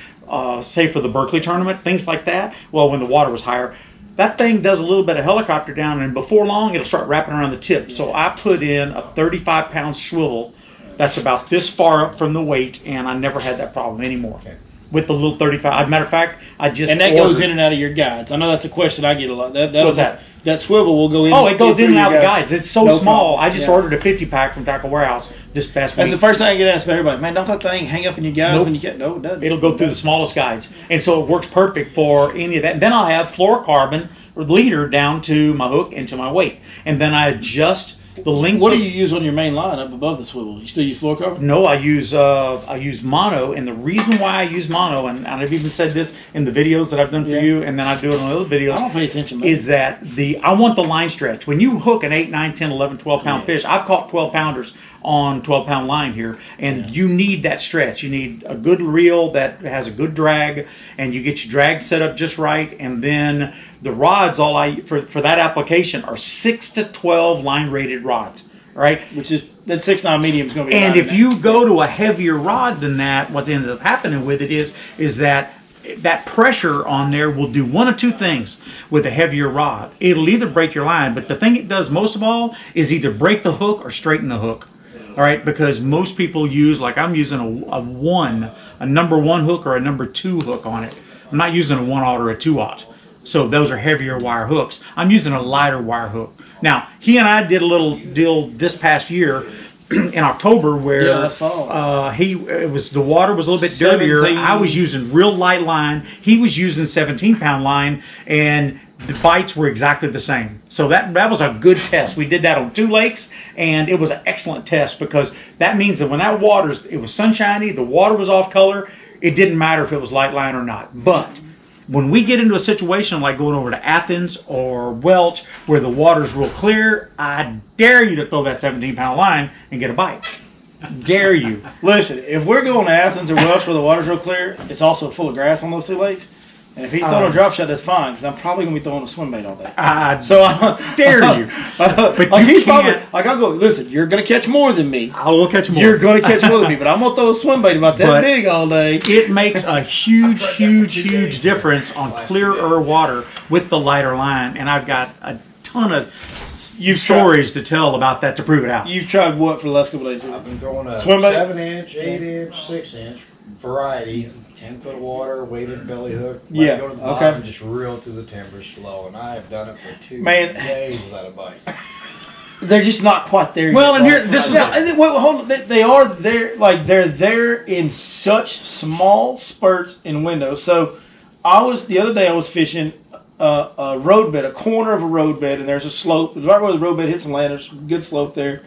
S1: say for the Berkeley tournament, things like that. Well, when the water was higher, that thing does a little bit of helicopter down, and before long it'll start wrapping around the tip. So I put in a 35-pound swivel that's about this far up from the weight, and I never had that problem anymore. Okay. With the little 35. As a matter of fact, I just
S2: goes in and out of your guides. I know that's a question I get a lot.
S1: What's that?
S2: That swivel will go in.
S1: Oh, it goes in and out of the guides. It's so small.
S2: Problem.
S1: I just ordered a 50-pack from Tackle Warehouse this past week.
S2: That's the first thing I get asked by everybody. Man, don't that thing hang up in your guides when you can't? No, it doesn't.
S1: It'll go through the smallest guides. And so it works perfect for any of that. And then I'll have fluorocarbon leader down to my hook and to my weight. And then I adjust the length.
S2: What do you use on your main line up above the swivel? You still use fluorocarbon?
S1: No, I use mono, and the reason why I use mono, and I've even said this in the videos that I've done for you, and then I do it on other videos.
S2: I don't pay attention, man.
S1: Is that I want the line stretch. When you hook an 8, 9, 10, 11, 12-pound fish, I've caught 12-pounders on 12-pound line here, and you need that stretch. You need a good reel that has a good drag, and you get your drag set up just right, and then the rods, for that application, are 6 to 12 line rated rods. right?
S2: Which is that 6.9 medium is going to be.
S1: And if you go to a heavier rod than that, what ends up happening with it is that pressure on there will do one of two things with a heavier rod. It'll either break your line, but the thing it does most of all is either break the hook or straighten the hook. All right, because most people use, like I'm using a number 1 hook or a number 2 hook on it. I'm not using a 1/0 or a 2/0. So those are heavier wire hooks. I'm using a lighter wire hook. Now, he and I did a little deal this past year in October where the water was a little bit dirtier.
S2: 17.
S1: I was using real light line. He was using 17-pound line, and the bites were exactly the same. So that was a good test. We did that on 2 lakes, and it was an excellent test because that means that when that it was sunshiny, the water was off color, it didn't matter if it was light line or not. But when we get into a situation like going over to Athens or Welch where the water's real clear, I dare you to throw that 17-pound line and get a bite. Dare you.
S2: Listen, if we're going to Athens or Welch where the water's real clear, it's also full of grass on those 2 lakes. And if he's throwing a drop shot, that's fine because I'm probably going to be throwing a swim bait all day.
S1: So I dare you.
S2: But like he's probably like I'll go. Listen, you're going to catch more than me.
S1: I will catch more.
S2: You're going to catch more than me, but I'm going to throw a swim bait about that big all day.
S1: It makes a huge difference on clearer water with the lighter line, and I've got a ton of stories to tell about that to prove it out.
S2: You've tried what for the last couple of days?
S3: I've been throwing a
S2: Swim bait?
S3: 7-inch, 8-inch, 6-inch variety, 10-foot water, weighted belly hook. Let it go to the bottom and just reel through the timbers slow. And I have done it for 2 days without a bite.
S2: They're just not quite there.
S1: Well,
S2: yet.
S1: and here this is
S2: hold on. They are there. Like they're there in such small spurts and windows. So the other day I was fishing a road bed, a corner of a road bed, and there's a slope right where the road bed hits the land. There's a good slope there,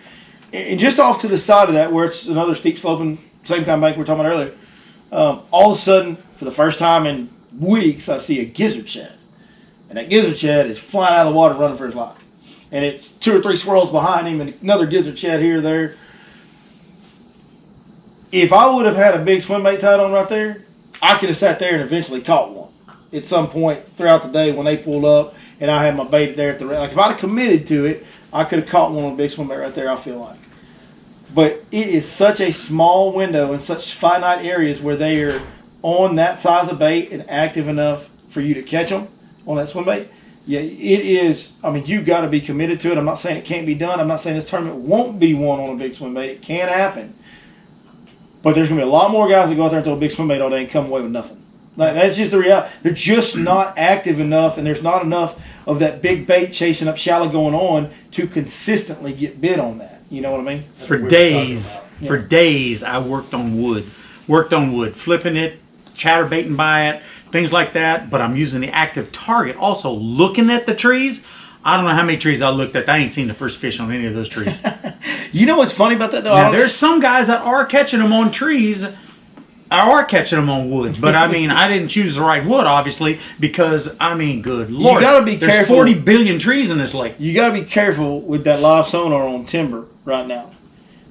S2: and just off to the side of that, where it's another steep sloping, same kind of bank we were talking about earlier. All of a sudden, for the first time in weeks, I see a gizzard shad, and that gizzard shad is flying out of the water, running for his life, and it's 2 or 3 swirls behind him, and another gizzard shad here or there. If I would have had a big swim bait tied on right there, I could have sat there and eventually caught one at some point throughout the day when they pulled up and I had my bait there at the like if I'd have committed to it, I could have caught one with a big swim bait right there, I feel like. But it is such a small window and such finite areas where they are on that size of bait and active enough for you to catch them on that swim bait. Yeah, it is. I mean, you've got to be committed to it. I'm not saying it can't be done. I'm not saying this tournament won't be won on a big swim bait. It can happen. But there's going to be a lot more guys that go out there and throw a big swim bait all day and come away with nothing. Like, that's just the reality. They're just not active enough, and there's not enough of that big bait chasing up shallow going on to consistently get bit on that. You know what I mean?
S1: For days, I worked on wood, flipping it, chatterbaiting by it, things like that. But I'm using the active target. Also, looking at the trees. I don't know how many trees I looked at. I ain't seen the first fish on any of those trees.
S2: You know what's funny about that, though?
S1: Now, there's some guys that are catching them on trees. Are catching them on wood, but I mean, I didn't choose the right wood, obviously, because I mean, good Lord,
S2: you gotta be
S1: there's
S2: careful.
S1: 40 billion trees in this lake.
S2: You got to be careful with that live sonar on timber right now,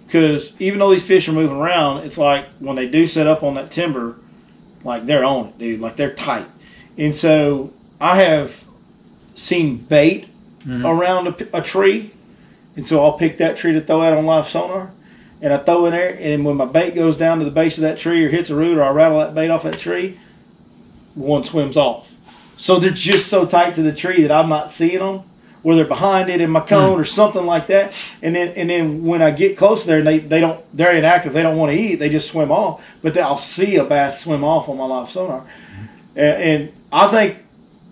S2: because even though these fish are moving around, it's like when they do set up on that timber, like they're on it, dude, like they're tight. And so I have seen bait around a tree, and so I'll pick that tree to throw out on live sonar. And I throw in there, and when my bait goes down to the base of that tree or hits a root or I rattle that bait off that tree, one swims off. So they're just so tight to the tree that I'm not seeing them, or they're behind it in my cone or something like that. And then when I get close there, and they're inactive, they don't want to eat, they just swim off. But then I'll see a bass swim off on my live sonar. And I think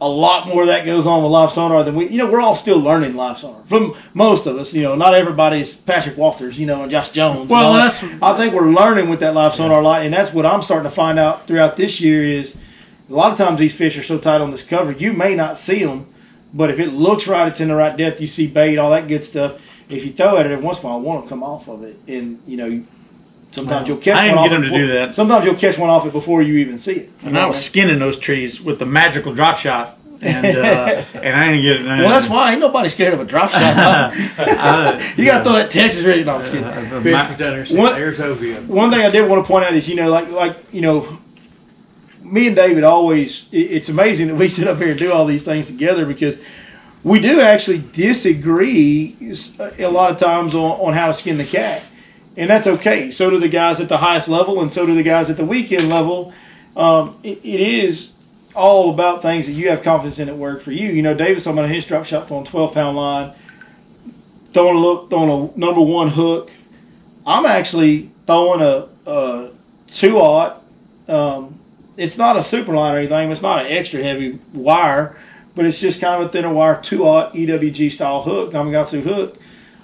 S2: a lot more of that goes on with live sonar than we're all still learning live sonar. From most of us, not everybody's Patrick Walters, and Josh Jones.
S1: Well,
S2: I think we're learning with that live sonar a lot, and that's what I'm starting to find out throughout this year is a lot of times these fish are so tight on this cover, you may not see them, but if it looks right, it's in the right depth, you see bait, all that good stuff. If you throw at it every once in a while, one will come off of it, and sometimes you'll catch one off.
S1: I didn't get them to do that.
S2: Sometimes you'll catch one off it before you even see it.
S1: And I was skinning those trees with the magical drop shot. And I didn't get it.
S2: Well, that's why ain't nobody scared of a drop shot. You got to throw that Texas ready. No, I'm just kidding.
S5: Fish was down there saying, there's Ovia.
S2: One thing I did want to point out is, me and David always, it's amazing that we sit up here and do all these things together because we do actually disagree a lot of times on how to skin the cat. And that's okay. So do the guys at the highest level, and so do the guys at the weekend level. It is all about things that you have confidence in that work for you. You know, David's talking about his drop shot throwing 12-pound line, throwing a number one hook. I'm actually throwing a 2-aught. It's not a super line or anything. It's not an extra heavy wire, but it's just kind of a thinner wire 2-aught EWG style hook, Namigatsu hook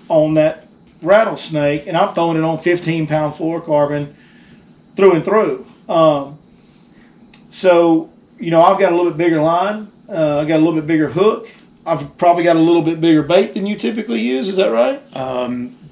S2: on that rattlesnake, and I'm throwing it on 15-pound fluorocarbon through and through. So, you know, I've got a little bit bigger line. I've got a little bit bigger hook. I've probably got a little bit bigger bait than you typically use. Is that right?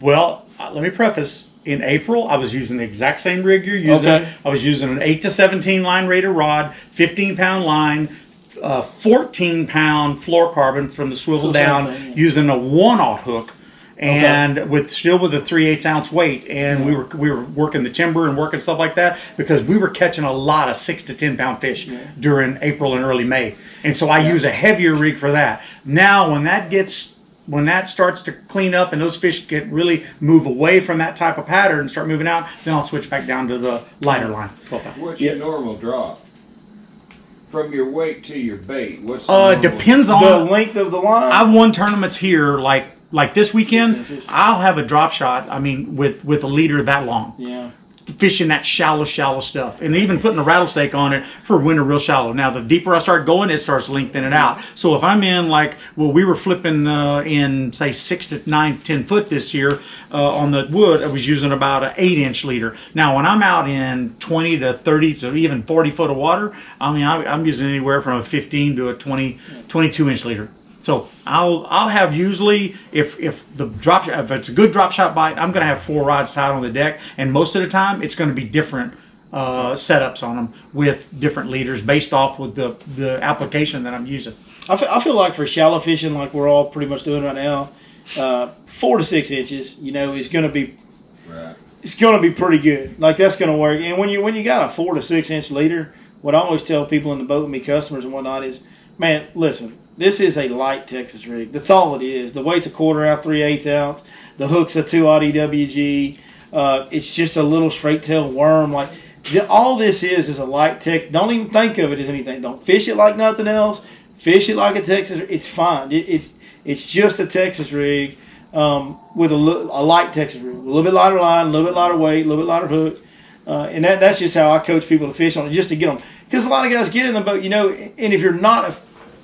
S1: Well, let me preface. In April, I was using the exact same rig you're using.
S2: Okay.
S1: I was using an 8 to 17 line rated rod, 15-pound line, 14-pound fluorocarbon from the swivel down, using a 1-aught hook. And with a 3/8 ounce weight, and we were working the timber and working stuff like that because we were catching a lot of 6 to 10 pound fish during April and early May, and so I use a heavier rig for that. Now, when that starts to clean up and those fish really move away from that type of pattern and start moving out, then I'll switch back down to the lighter line.
S4: What's your normal drop? From your weight to your bait, what's the normal?
S1: Depends
S2: The
S1: on
S2: length of the line?
S1: I've won tournaments here like this weekend.
S2: 6 inches.
S1: I'll have a drop shot. I mean, with a leader that long.
S2: Yeah.
S1: Fishing that shallow stuff, and even putting a rattlesnake on it for winter real shallow. Now, the deeper I start going, it starts lengthening out. So if I'm in we were flipping in say 6 to 9, 10 foot this year on the wood, I was using about an 8-inch leader. Now, when I'm out in 20 to 30 to even 40 foot of water, I mean, I'm using anywhere from a 15 to a 22-inch leader. So I'll have usually if it's a good drop shot bite, I'm going to have 4 rods tied on the deck, and most of the time it's going to be different setups on them with different leaders based off with the application that I'm using.
S2: I feel like for shallow fishing, like we're all pretty much doing right now, 4 to 6 inches, you know, is going to be it's going to be pretty good. Like that's going to work. And when you got a 4 to 6 inch leader, what I always tell people in the boat with me, customers and whatnot, is, man, listen. This is a light Texas rig. That's all it is. The weight's a 1/4 ounce, 3/8 ounce. The hook's a 2-aught EWG. It's just a little straight tail worm. Like all this is a light Tex. Don't even think of it as anything. Don't fish it like nothing else. Fish it like a Texas. It's fine. It's just a Texas rig with a light Texas rig. A little bit lighter line, a little bit lighter weight, a little bit lighter hook. And that's just how I coach people to fish on it, just to get them. Because a lot of guys get in the boat, you know, and if you're not a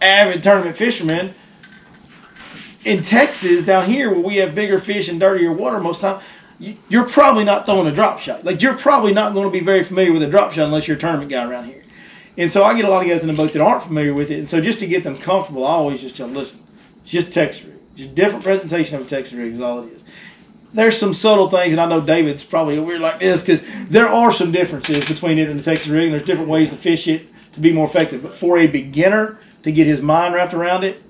S2: avid tournament fisherman in Texas down here where we have bigger fish and dirtier water most of the time, you're probably not throwing a drop shot. Like you're probably not going to be very familiar with a drop shot unless you're a tournament guy around here. And so I get a lot of guys in the boat that aren't familiar with it. And so just to get them comfortable, I always just tell them, listen, it's just a Texas rig. Just a different presentation of a Texas rig is all it is. There's some subtle things, and I know David's probably weird like this because there are some differences between it and the Texas rig, and there's different ways to fish it to be more effective. But for a beginner to get his mind wrapped around it,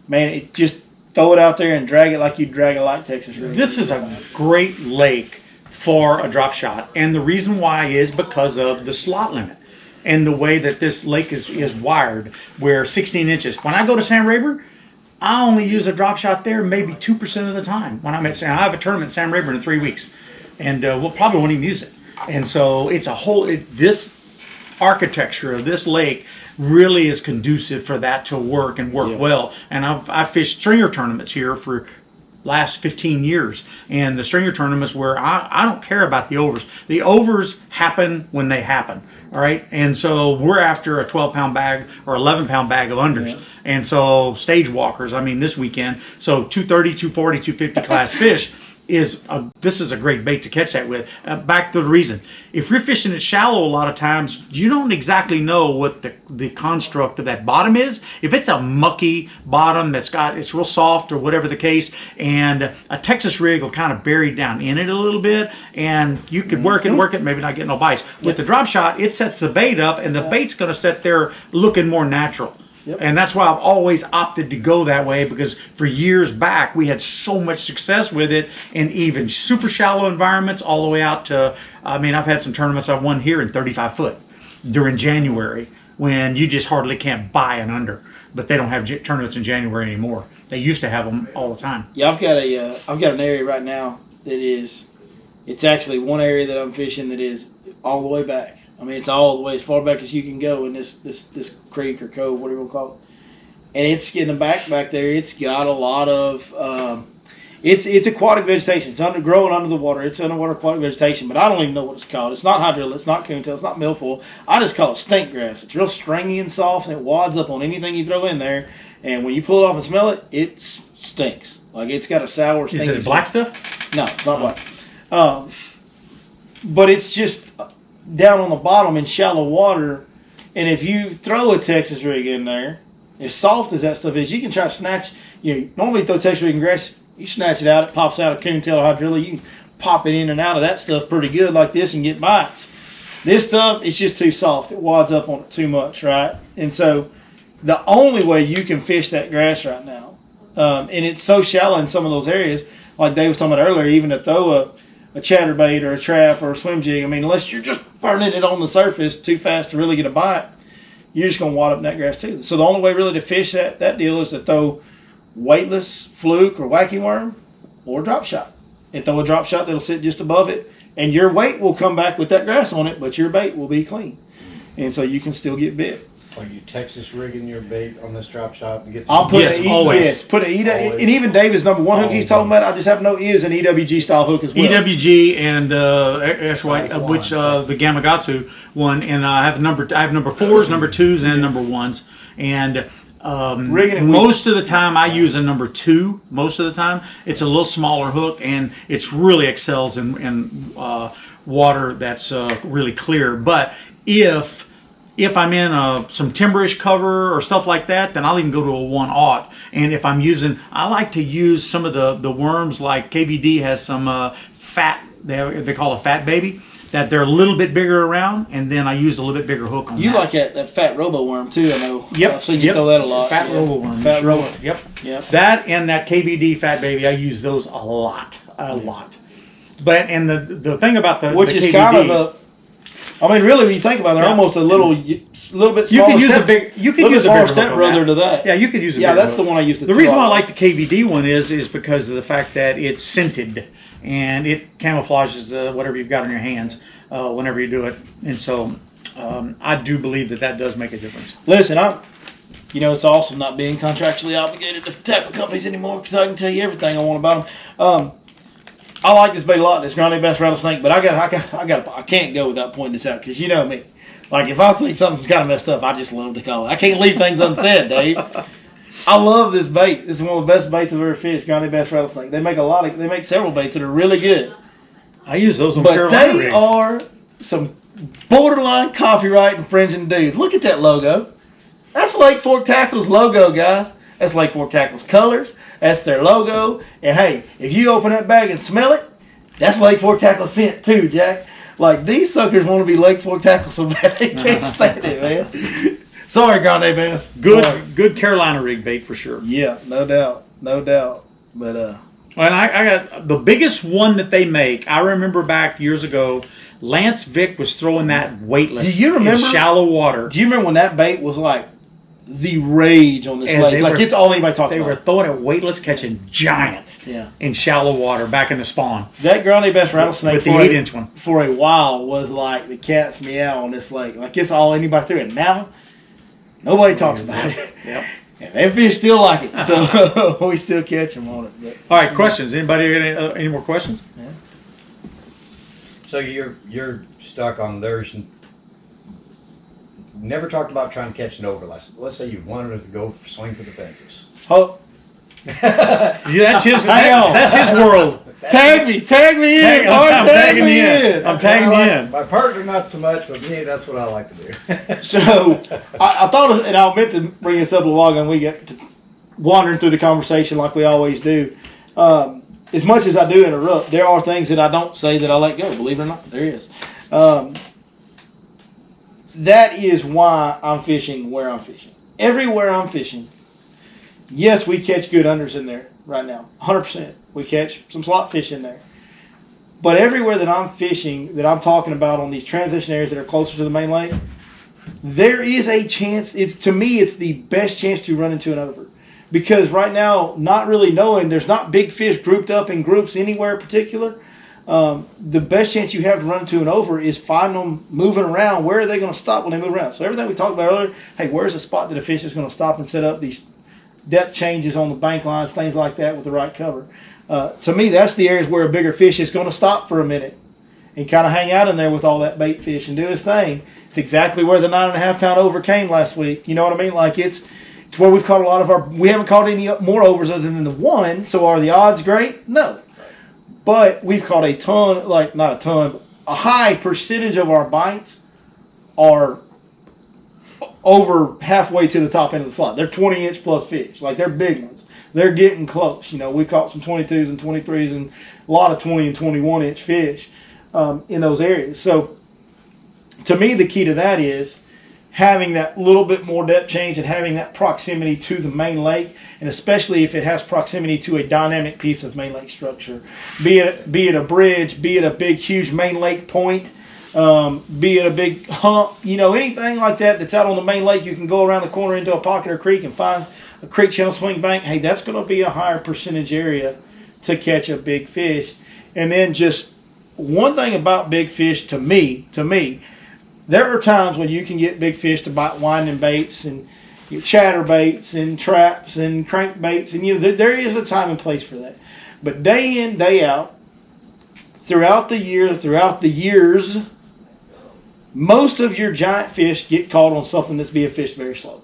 S2: man, it just throw it out there and drag it like you drag a light Texas rig.
S1: This is a great lake for a drop shot, and the reason why is because of the slot limit and the way that this lake is wired, where 16 inches. When I go to San Rayburn, I only use a drop shot there maybe 2% of the time. When I'm at I have a tournament in San Rayburn in 3 weeks, and we'll probably won't even use it. And so it's this architecture of this lake really is conducive for that to work and work well. And I've fished stringer tournaments here for last 15 years, and the stringer tournaments where I don't care about the overs. The overs happen when they happen. All right, and so we're after a 12-pound bag or 11-pound bag of unders, and so stage walkers. I mean, this weekend, so 230, 240, 250 class fish this is a great bait to catch that with. Back to the reason. If you're fishing it shallow a lot of times, you don't exactly know what the construct of that bottom is. If it's a mucky bottom it's real soft or whatever the case, and a Texas rig will kind of bury down in it a little bit, and you could work it, maybe not get no bites. With the drop shot, it sets the bait up, and the bait's going to sit there looking more natural. And that's why I've always opted to go that way, because for years back we had so much success with it in even super shallow environments all the way out to, I mean, I've had some tournaments I've won here in 35 foot during January when you just hardly can't buy an under. But they don't have tournaments in January anymore. They used to have them all the time.
S2: Yeah, I've got an area right now that is, it's actually one area that I'm fishing that is all the way back. I mean, it's all the way as far back as you can go in this creek or cove, whatever you want to call it. And it's in the back there. It's got a lot of it's aquatic vegetation. It's growing under the water. It's underwater aquatic vegetation, but I don't even know what it's called. It's not hydrilla. It's not coontail. It's not milfoil. I just call it stink grass. It's real stringy and soft, and it wads up on anything you throw in there. And when you pull it off and smell it, it stinks. Like it's got a sour, stinky.
S1: Is it black stuff?
S2: No, it's not black. But it's just down on the bottom in shallow water. And if you throw a Texas rig in there, as soft as that stuff is, you can try to snatch. Normally throw Texas rig in grass, you snatch it out, it pops out of coontail or hydrilla. You can pop it in and out of that stuff pretty good like this and get bites. This stuff, it's just too soft. It wads up on it too much, right? And so the only way you can fish that grass right now, and it's so shallow in some of those areas, like Dave was talking about earlier, even to throw a chatterbait or a trap or a swim jig, I mean, unless you're just burning it on the surface too fast to really get a bite, you're just going to wad up in that grass too. So the only way really to fish that deal is to throw weightless fluke or wacky worm or drop shot. And throw a drop shot that'll sit just above it, and your weight will come back with that grass on it, but your bait will be clean. And so you can still get bit.
S3: Are you Texas rigging your bait on this drop shot?
S2: I'll put
S1: yes, always.
S2: Yes, put an and even David's number one hook he's talking about, I just happen to know is an EWG style hook as well.
S1: EWG and Ash White, which the Gamakatsu one, and I have number 4s, number 2s, and number 1s, and most of the time I use a number 2. Most of the time it's a little smaller hook, and it's really excels in water that's really clear. But if I'm in some timberish cover or stuff like that, then I'll even go to a 1/0. And if I'm using, I like to use some of the worms, like KVD has some fat, they call a fat baby, that they're a little bit bigger around, and then I use a little bit bigger hook on
S2: You
S1: that.
S2: like that fat robo worm too, I know.
S1: Yep.
S2: I've seen you throw that a lot.
S1: Fat robo worm.
S2: Fat robo.
S1: Yep. That and that KVD fat baby, I use those a lot. But, and the thing about the
S2: Which
S1: the
S2: is
S1: KVD,
S2: kind of I mean, really, when you think about it, they're almost a little bit smaller.
S1: You can use a big. You can use a bigger
S2: step brother to that.
S1: Yeah, you could use a
S2: Yeah,
S1: bigger
S2: that's
S1: hook.
S2: the one I use.
S1: The reason why I like the KVD one is because of the fact that it's scented and it camouflages whatever you've got on your hands whenever you do it, and so I do believe that does make a difference.
S2: Listen, it's awesome not being contractually obligated to tackle companies anymore because I can tell you everything I want about them. I like this bait a lot, this Grande Bass rattlesnake, but I can't go without pointing this out because you know me. Like if I think something's kind of messed up, I just love to call it. I can't leave things unsaid, Dave. I love this bait. This is one of the best baits I've ever fished, Grande Bass rattlesnake. They make several baits that are really good.
S1: I use those on
S2: But
S1: Carolina
S2: they
S1: rigs.
S2: are some borderline copyright infringing dudes. Look at that logo. That's Lake Fork Tackle's logo, guys. That's Lake Fork Tackle's colors. That's their logo. And hey, if you open that bag and smell it, that's Lake Fork Tackle scent too, Jack. Like these suckers want to be Lake Fork Tackle so bad they can't stand it, man. Sorry, Grande Bass.
S1: Good Carolina rig bait for sure.
S2: Yeah, no doubt. But
S1: And I got the biggest one that they make. I remember back years ago, Lance Vick was throwing that weightless
S2: Do you remember-
S1: in shallow water.
S2: do you remember when that bait was like the rage on this
S1: And
S2: lake? Like it's all anybody talked
S1: They
S2: about.
S1: were throwing it weightless, catching giants
S2: Yeah.
S1: in shallow water back in the spawn.
S2: That Grande Bass rattlesnake
S1: With the
S2: for
S1: 8-inch one.
S2: for a while was like the cat's meow on this lake. Like it's all anybody threw. And now nobody talks about it.
S1: Yep.
S2: And them fish still like it, so we still catch them on it. But,
S1: All right, questions. Anybody got any more questions?
S3: So you're stuck on there's never talked about trying to catch an over. Let's say you wanted to go swing for the fences.
S2: oh,
S1: Yeah, that's his.
S2: Hang on.
S1: That's his world.
S2: tag me in.
S1: I'm tagging you in. I'm tagging you in.
S3: My partner not so much, but me that's what I like to do.
S2: So I thought, and I meant to bring this up a while ago, and we got to wandering through the conversation like we always do. As much as I do interrupt, there are things that I don't say that I let go. Believe it or not, there is. That is why I'm fishing where I'm fishing. Everywhere I'm fishing, yes, we catch good unders in there right now. 100%. We catch some slot fish in there. But everywhere that I'm fishing, that I'm talking about on these transition areas that are closer to the main lake, there is a chance. To me, it's the best chance to run into an over. Because right now, not really knowing, there's not big fish grouped up in groups anywhere in particular. The best chance you have to run into an over is find them moving around. Where are they going to stop when they move around? So everything we talked about earlier, hey, where's a spot that a fish is going to stop and set up these depth changes on the bank lines, things like that with the right cover. To me, that's the areas where a bigger fish is going to stop for a minute and kind of hang out in there with all that bait fish and do his thing. It's exactly where the 9.5 pound over came last week. You know what I mean? Like it's where we've caught a lot of we haven't caught any more overs other than the one. So are the odds great? No. But we've caught a ton, like not a ton, but a high percentage of our bites are over halfway to the top end of the slot. They're 20-inch plus fish. Like they're big ones. They're getting close. You know, we caught some 22s and 23s and a lot of 20 and 21-inch fish in those areas. So to me, the key to that is having that little bit more depth change and having that proximity to the main lake, and especially if it has proximity to a dynamic piece of main lake structure, be it a bridge, be it a big, huge main lake point, be it a big hump, you know, anything like that that's out on the main lake. You can go around the corner into a pocket or creek and find a creek channel swing bank. Hey, that's going to be a higher percentage area to catch a big fish. And then just one thing about big fish to me, there are times when you can get big fish to bite winding baits and chatter baits and traps and crankbaits, and you know there is a time and place for that. But day in, day out, throughout the years, most of your giant fish get caught on something that's being fished very slow.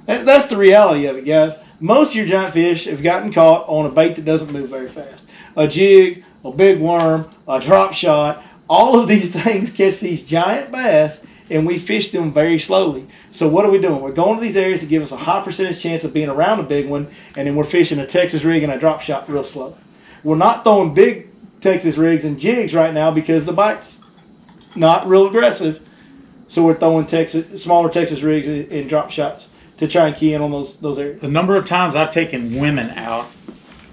S2: That's the reality of it, guys. Most of your giant fish have gotten caught on a bait that doesn't move very fast. A jig, a big worm, a drop shot. All of these things catch these giant bass, and we fish them very slowly. So what are we doing? We're going to these areas that give us a high percentage chance of being around a big one, and then we're fishing a Texas rig and a drop shot real slow. We're not throwing big Texas rigs and jigs right now because the bite's not real aggressive. So we're throwing smaller Texas rigs and drop shots to try and key in on those areas.
S1: The number of times I've taken women out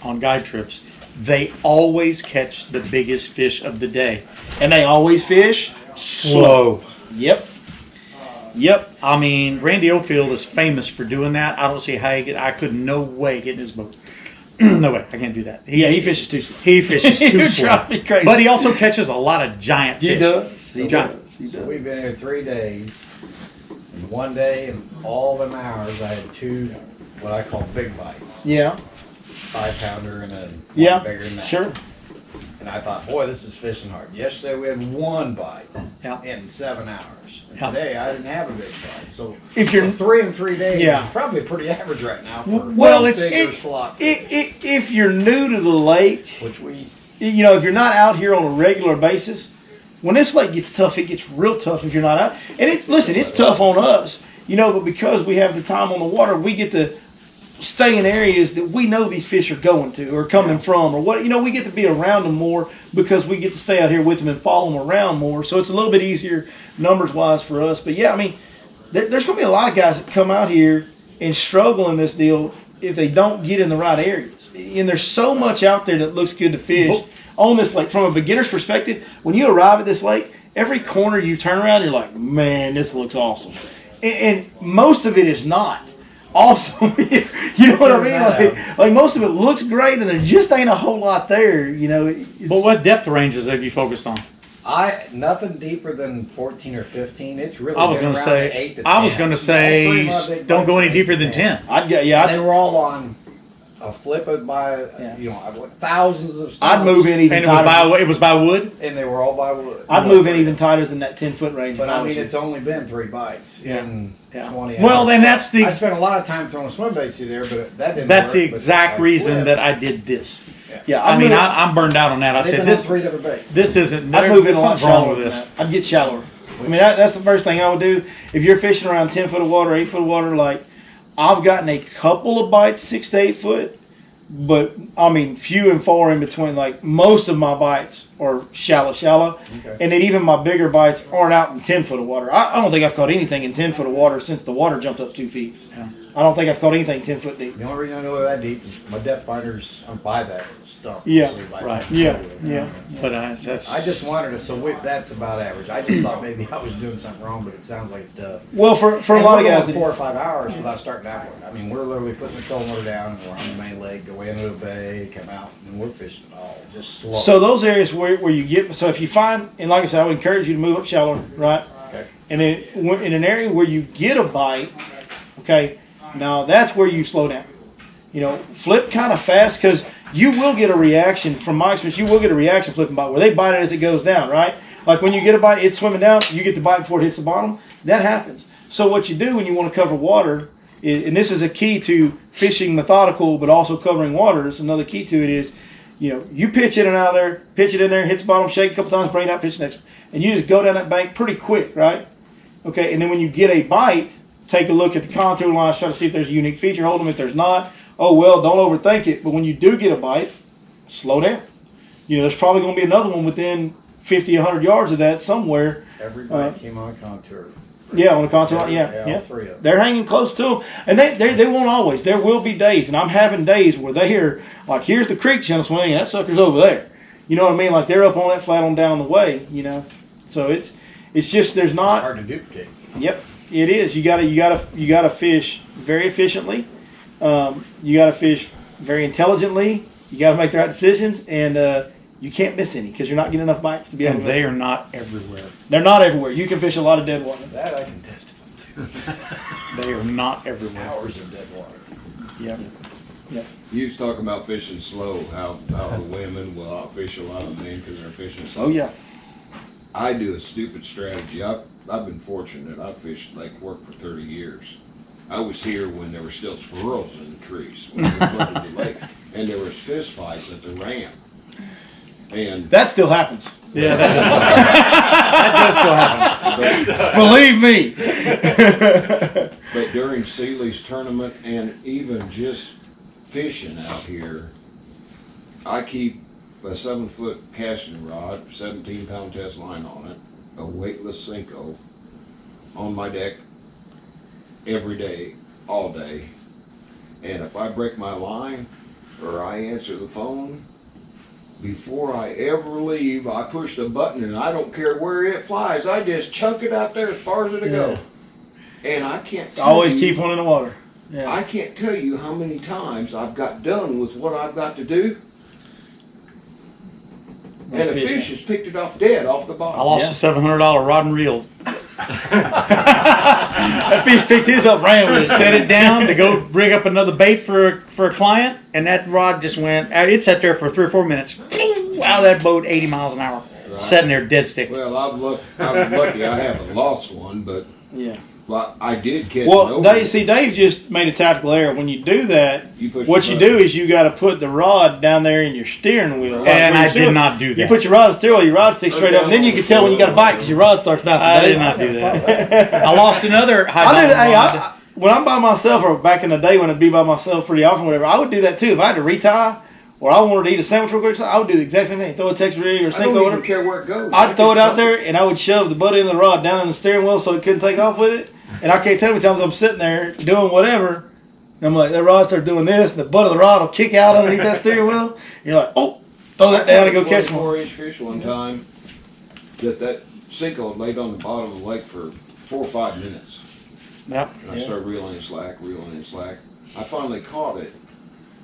S1: on guide trips, they always catch the biggest fish of the day.
S2: And they always fish
S1: slow.
S2: Yep.
S1: I mean, Randy Oldfield is famous for doing that. I don't see how I could no way get in his boat. No way, I can't do that.
S2: He fishes too slow.
S1: He fishes too slow.
S2: Crazy.
S1: But he also catches a lot of giant fish.
S2: He does.
S3: So we've been here 3 days. And one day in all them hours, I had 2 what I call big bites.
S2: Yeah.
S3: 5-pounder and a one bigger than that.
S2: Sure.
S3: And I thought, boy, this is fishing hard. Yesterday we had 1 bite
S1: Yeah.
S3: in 7 hours. And
S1: Yeah.
S3: today I didn't have a big bite. So
S2: if you're
S3: 3 in 3 days,
S2: Yeah.
S3: is probably pretty average right now for
S2: it's
S3: slot fish,
S2: if you're new to the lake,
S3: which we
S2: you know, if you're not out here on a regular basis, when this lake gets tough, it gets real tough if you're not out. And it's tough on us, you know, but because we have the time on the water, we get to stay in areas that we know these fish are going to or coming from or what, you know, we get to be around them more because we get to stay out here with them and follow them around more. So it's a little bit easier numbers wise for us. But yeah, I mean, there's going to be a lot of guys that come out here and struggle in this deal if they don't get in the right areas. And there's so much out there that looks good to fish on this lake. From a beginner's perspective, when you arrive at this lake, every corner you turn around, you're like, man, this looks awesome. And most of it is not awesome. You know what I mean? Like most of it looks great, and there just ain't a whole lot there. You know.
S1: But what depth ranges have you focused on?
S3: nothing deeper than 14 or 15. It's really.
S1: I was going to say.
S3: 8 to 10.
S1: I was going to say don't go any deeper than 10.
S3: They were all on a flip it by thousands of stones.
S2: I'd move in even
S1: and
S2: tighter.
S1: it was by wood.
S3: And they were all by wood.
S2: I'd move in even tighter than that 10-foot range.
S3: But I mean, it's only been 3 bites in 20 hours.
S1: Well, then that's the.
S3: I spent a lot of time throwing swim baits through there, but that didn't.
S1: That's
S3: work,
S1: the exact reason
S3: flip.
S1: that I did this.
S2: Yeah,
S1: I mean, I'm burned out on that. I said this.
S3: 3 different baits.
S1: This isn't.
S2: I'd move in a lot
S1: something's wrong
S2: shallower
S1: with
S2: than
S1: this.
S2: that. I'd get shallower. I mean, that's the first thing I would do. If you're fishing around 10 foot of water, 8 foot of water, like I've gotten a couple of bites 6 to 8 foot, but I mean, few and far in between. Like most of my bites are shallow,
S3: Okay.
S2: and then even my bigger bites aren't out in 10 foot of water. I don't think I've caught anything in 10 foot of water since the water jumped up 2 feet.
S1: Yeah.
S2: I don't think I've caught anything 10 foot deep.
S3: The only reason I know that deep is my depth finders on by that stump.
S2: Yeah,
S3: usually by
S1: right.
S3: 10
S2: Yeah,
S3: foot.
S2: yeah.
S1: But that's.
S3: I just wanted to, that's about average. I just thought maybe I was doing something wrong, but it sounds like it's tough.
S2: Well, for a
S3: And
S2: lot of
S3: we're
S2: guys,
S3: going 4 or 5 hours without starting that one. I mean, we're literally putting the trolling motor down, we're on the main leg, go into the bay, come out, and we're fishing it all, just slow.
S2: so those areas where you get, so if you find, and like I said, I would encourage you to move up shallower, right?
S3: Okay.
S2: And then in an area where you get a bite, okay, now that's where you slow down. You know, flip kind of fast because you will get a reaction. From my experience, you will get a reaction flipping bite where they bite it as it goes down, right? Like when you get a bite, it's swimming down, you get the bite before it hits the bottom. That happens. So what you do when you want to cover water, and this is a key to fishing methodical, but also covering water. It's another key to it is, you know, you pitch in and out of there, pitch it in there, hits the bottom, shake a couple times, bring it out, pitch the next one. And you just go down that bank pretty quick, right? Okay, and then when you get a bite, take a look at the contour lines, try to see if there's a unique feature, hold them. If there's not, oh well, don't overthink it. But when you do get a bite, slow down. You know, there's probably going to be another one within 50, 100 yards of that somewhere.
S3: Every bite came on contour.
S2: Yeah, on the contour line, yeah.
S3: All three of them.
S2: They're hanging close to them. And they won't always. There will be days, and I'm having days where they are like, here's the creek channel swing, and that sucker's over there. You know what I mean? Like they're up on that flat on down the way, you know. So it's just there's not
S3: It's hard to duplicate.
S2: Yep, it is. You gotta fish very efficiently. You gotta fish very intelligently. You gotta make the right decisions, and you can't miss any because you're not getting enough bites to be able
S1: And
S2: to.
S1: they are not everywhere.
S2: They're not everywhere. You can fish a lot of dead water.
S3: That I can testify to.
S1: They are not everywhere.
S3: Hours of dead water.
S1: Yeah.
S4: You was talking about fishing slow, how the women will outfish a lot of men because they're fishing slow.
S2: Oh yeah.
S4: I do a stupid strategy. I've been fortunate. I've fished Lake Fork for 30 years. I was here when there were still squirrels in the trees when we flooded the lake, and there was fist fights at the ramp. And
S2: That still happens.
S1: Yeah, that does still happen.
S2: Believe me.
S4: but during Seeley's tournament and even just fishing out here, I keep a 7-foot casting rod, 17-pound test line on it, a weightless Senko on my deck every day, all day. And if I break my line or I answer the phone, before I ever leave, I push the button and I don't care where it flies. I just chunk it out there as far as it'll go. And I can't tell
S2: Always
S4: you,
S2: keep one in the water. Yeah.
S4: I can't tell you how many times I've got done with what I've got to do. And the fish has picked it up dead off the
S1: I
S4: bottom.
S1: lost a $700 rod and reel.
S2: That fish picked his up, ran with it.
S1: Set it down to go bring up another bait for a client, and that rod just went. It sat there for 3 or 4 minutes. Out of that boat, 80 miles an hour, sitting there dead stick.
S4: Well, I was lucky I haven't lost one, but
S2: Yeah.
S4: well, I did catch
S2: Well,
S4: an
S2: Dave just made a tactical error. When you do that,
S4: You push
S2: what
S4: the
S2: you
S4: button.
S2: do is you got to put the rod down there in your steering wheel. Like
S1: And
S2: when
S1: I
S2: you're steering-
S1: did not do
S2: You
S1: that.
S2: put your rod in the steering wheel, your rod sticks straight up, and then you can tell when you got a bite because your rod starts bouncing.
S1: I
S2: Dave.
S1: did not do that. I lost another high
S2: I did. Hey,
S1: rod.
S2: when I'm by myself, or back in the day when I'd be by myself pretty often, whatever, I would do that too. If I had to retie, or I wanted to eat a sandwich real quick, I would do the exact same thing. Throw a Texas rig or
S4: I
S2: Senko,
S4: don't even
S2: whatever.
S4: care where it goes.
S2: I'd throw it
S4: just
S2: out there, and I would shove the butt end of the rod down in the steering wheel so it couldn't take off with it. And I can't tell how many times I'm sitting there doing whatever, and I'm like, that rod starts doing this, and the butt of the rod will kick out underneath that steering wheel. And you're like, oh, throw that down and go catch one.
S4: 24-inch fish one time that Senko laid on the bottom of the lake for 4 or 5 minutes.
S1: Yep.
S4: And I started reeling in slack. I finally caught it.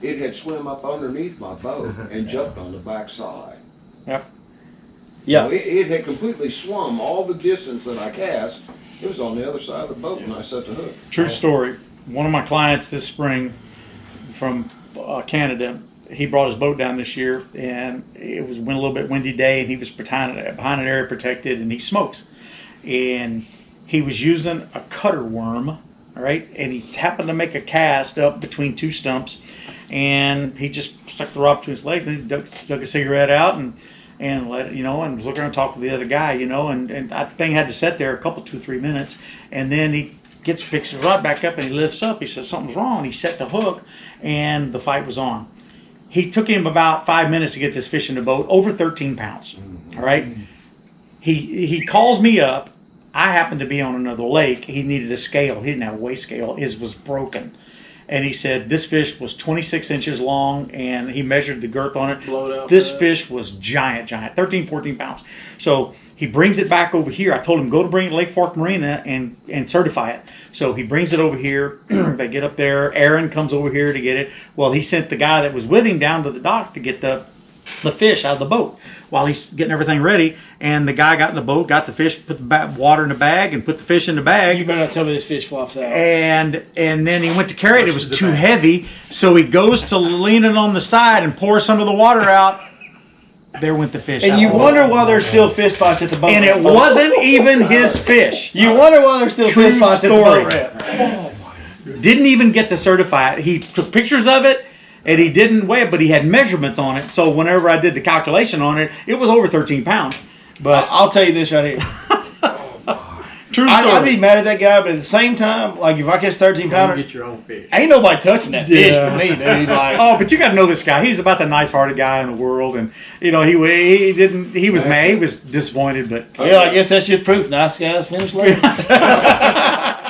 S4: It had swam up underneath my boat and jumped on the back side.
S1: Yep.
S2: Yeah.
S4: So it had completely swum all the distance that I cast. It was on the other side of the boat when I set the hook.
S1: True story. One of my clients this spring from Canada, he brought his boat down this year, and it was a little bit windy day, and he was behind an area protected, and he smokes. And he was using a cutter worm, all right, and he happened to make a cast up between 2 stumps, and he just stuck the rod between his legs, and he dug a cigarette out and let it, and was looking around talking to the other guy, and that thing had to sit there a couple, 2-3 minutes, and then he fixed his rod back up and he lifts up. He says something's wrong. He set the hook, and the fight was on. He took him about 5 minutes to get this fish in the boat, over 13 pounds. All right. He calls me up. I happened to be on another lake. He needed a scale. He didn't have a weigh scale. His was broken. And he said this fish was 26 inches long, and he measured the girth on it.
S2: Blowed out
S1: This
S2: bad.
S1: fish was giant, 13, 14 pounds. So he brings it back over here. I told him, go to bring it to Lake Fork Marina and certify it. So he brings it over here. They get up there. Aaron comes over here to get it. Well, he sent the guy that was with him down to the dock to get the fish out of the boat while he's getting everything ready. And the guy got in the boat, got the fish, put the water in the bag, and put the fish in the bag.
S2: You better not tell me this fish flops out.
S1: And then he went to carry it. It was too heavy, so he goes to lean it on the side and pour some of the water out. There went the fish out.
S2: And you wonder why there's still fist fights at the boat
S1: And it
S2: ramp.
S1: wasn't even his fish.
S2: You wonder why there's still
S1: True
S2: fist fights at the
S1: story.
S2: boat ramp.
S1: Didn't even get to certify it. He took pictures of it, and he didn't weigh it, but he had measurements on it. So whenever I did the calculation on it, it was over 13 pounds. But
S2: I'll tell you this right here.
S1: true story.
S2: I'd be mad at that guy, but at the same time, like if I catch 13
S5: Go
S2: pounder,
S5: get your own fish.
S2: ain't nobody touching that fish
S1: Yeah.
S2: for me, dude. Like,
S1: Oh, but you got to know this guy. He's about the nice-hearted guy in the world, and he didn't. He was mad. He was disappointed, but
S2: well, I guess that's just proof. Nice guys finish last.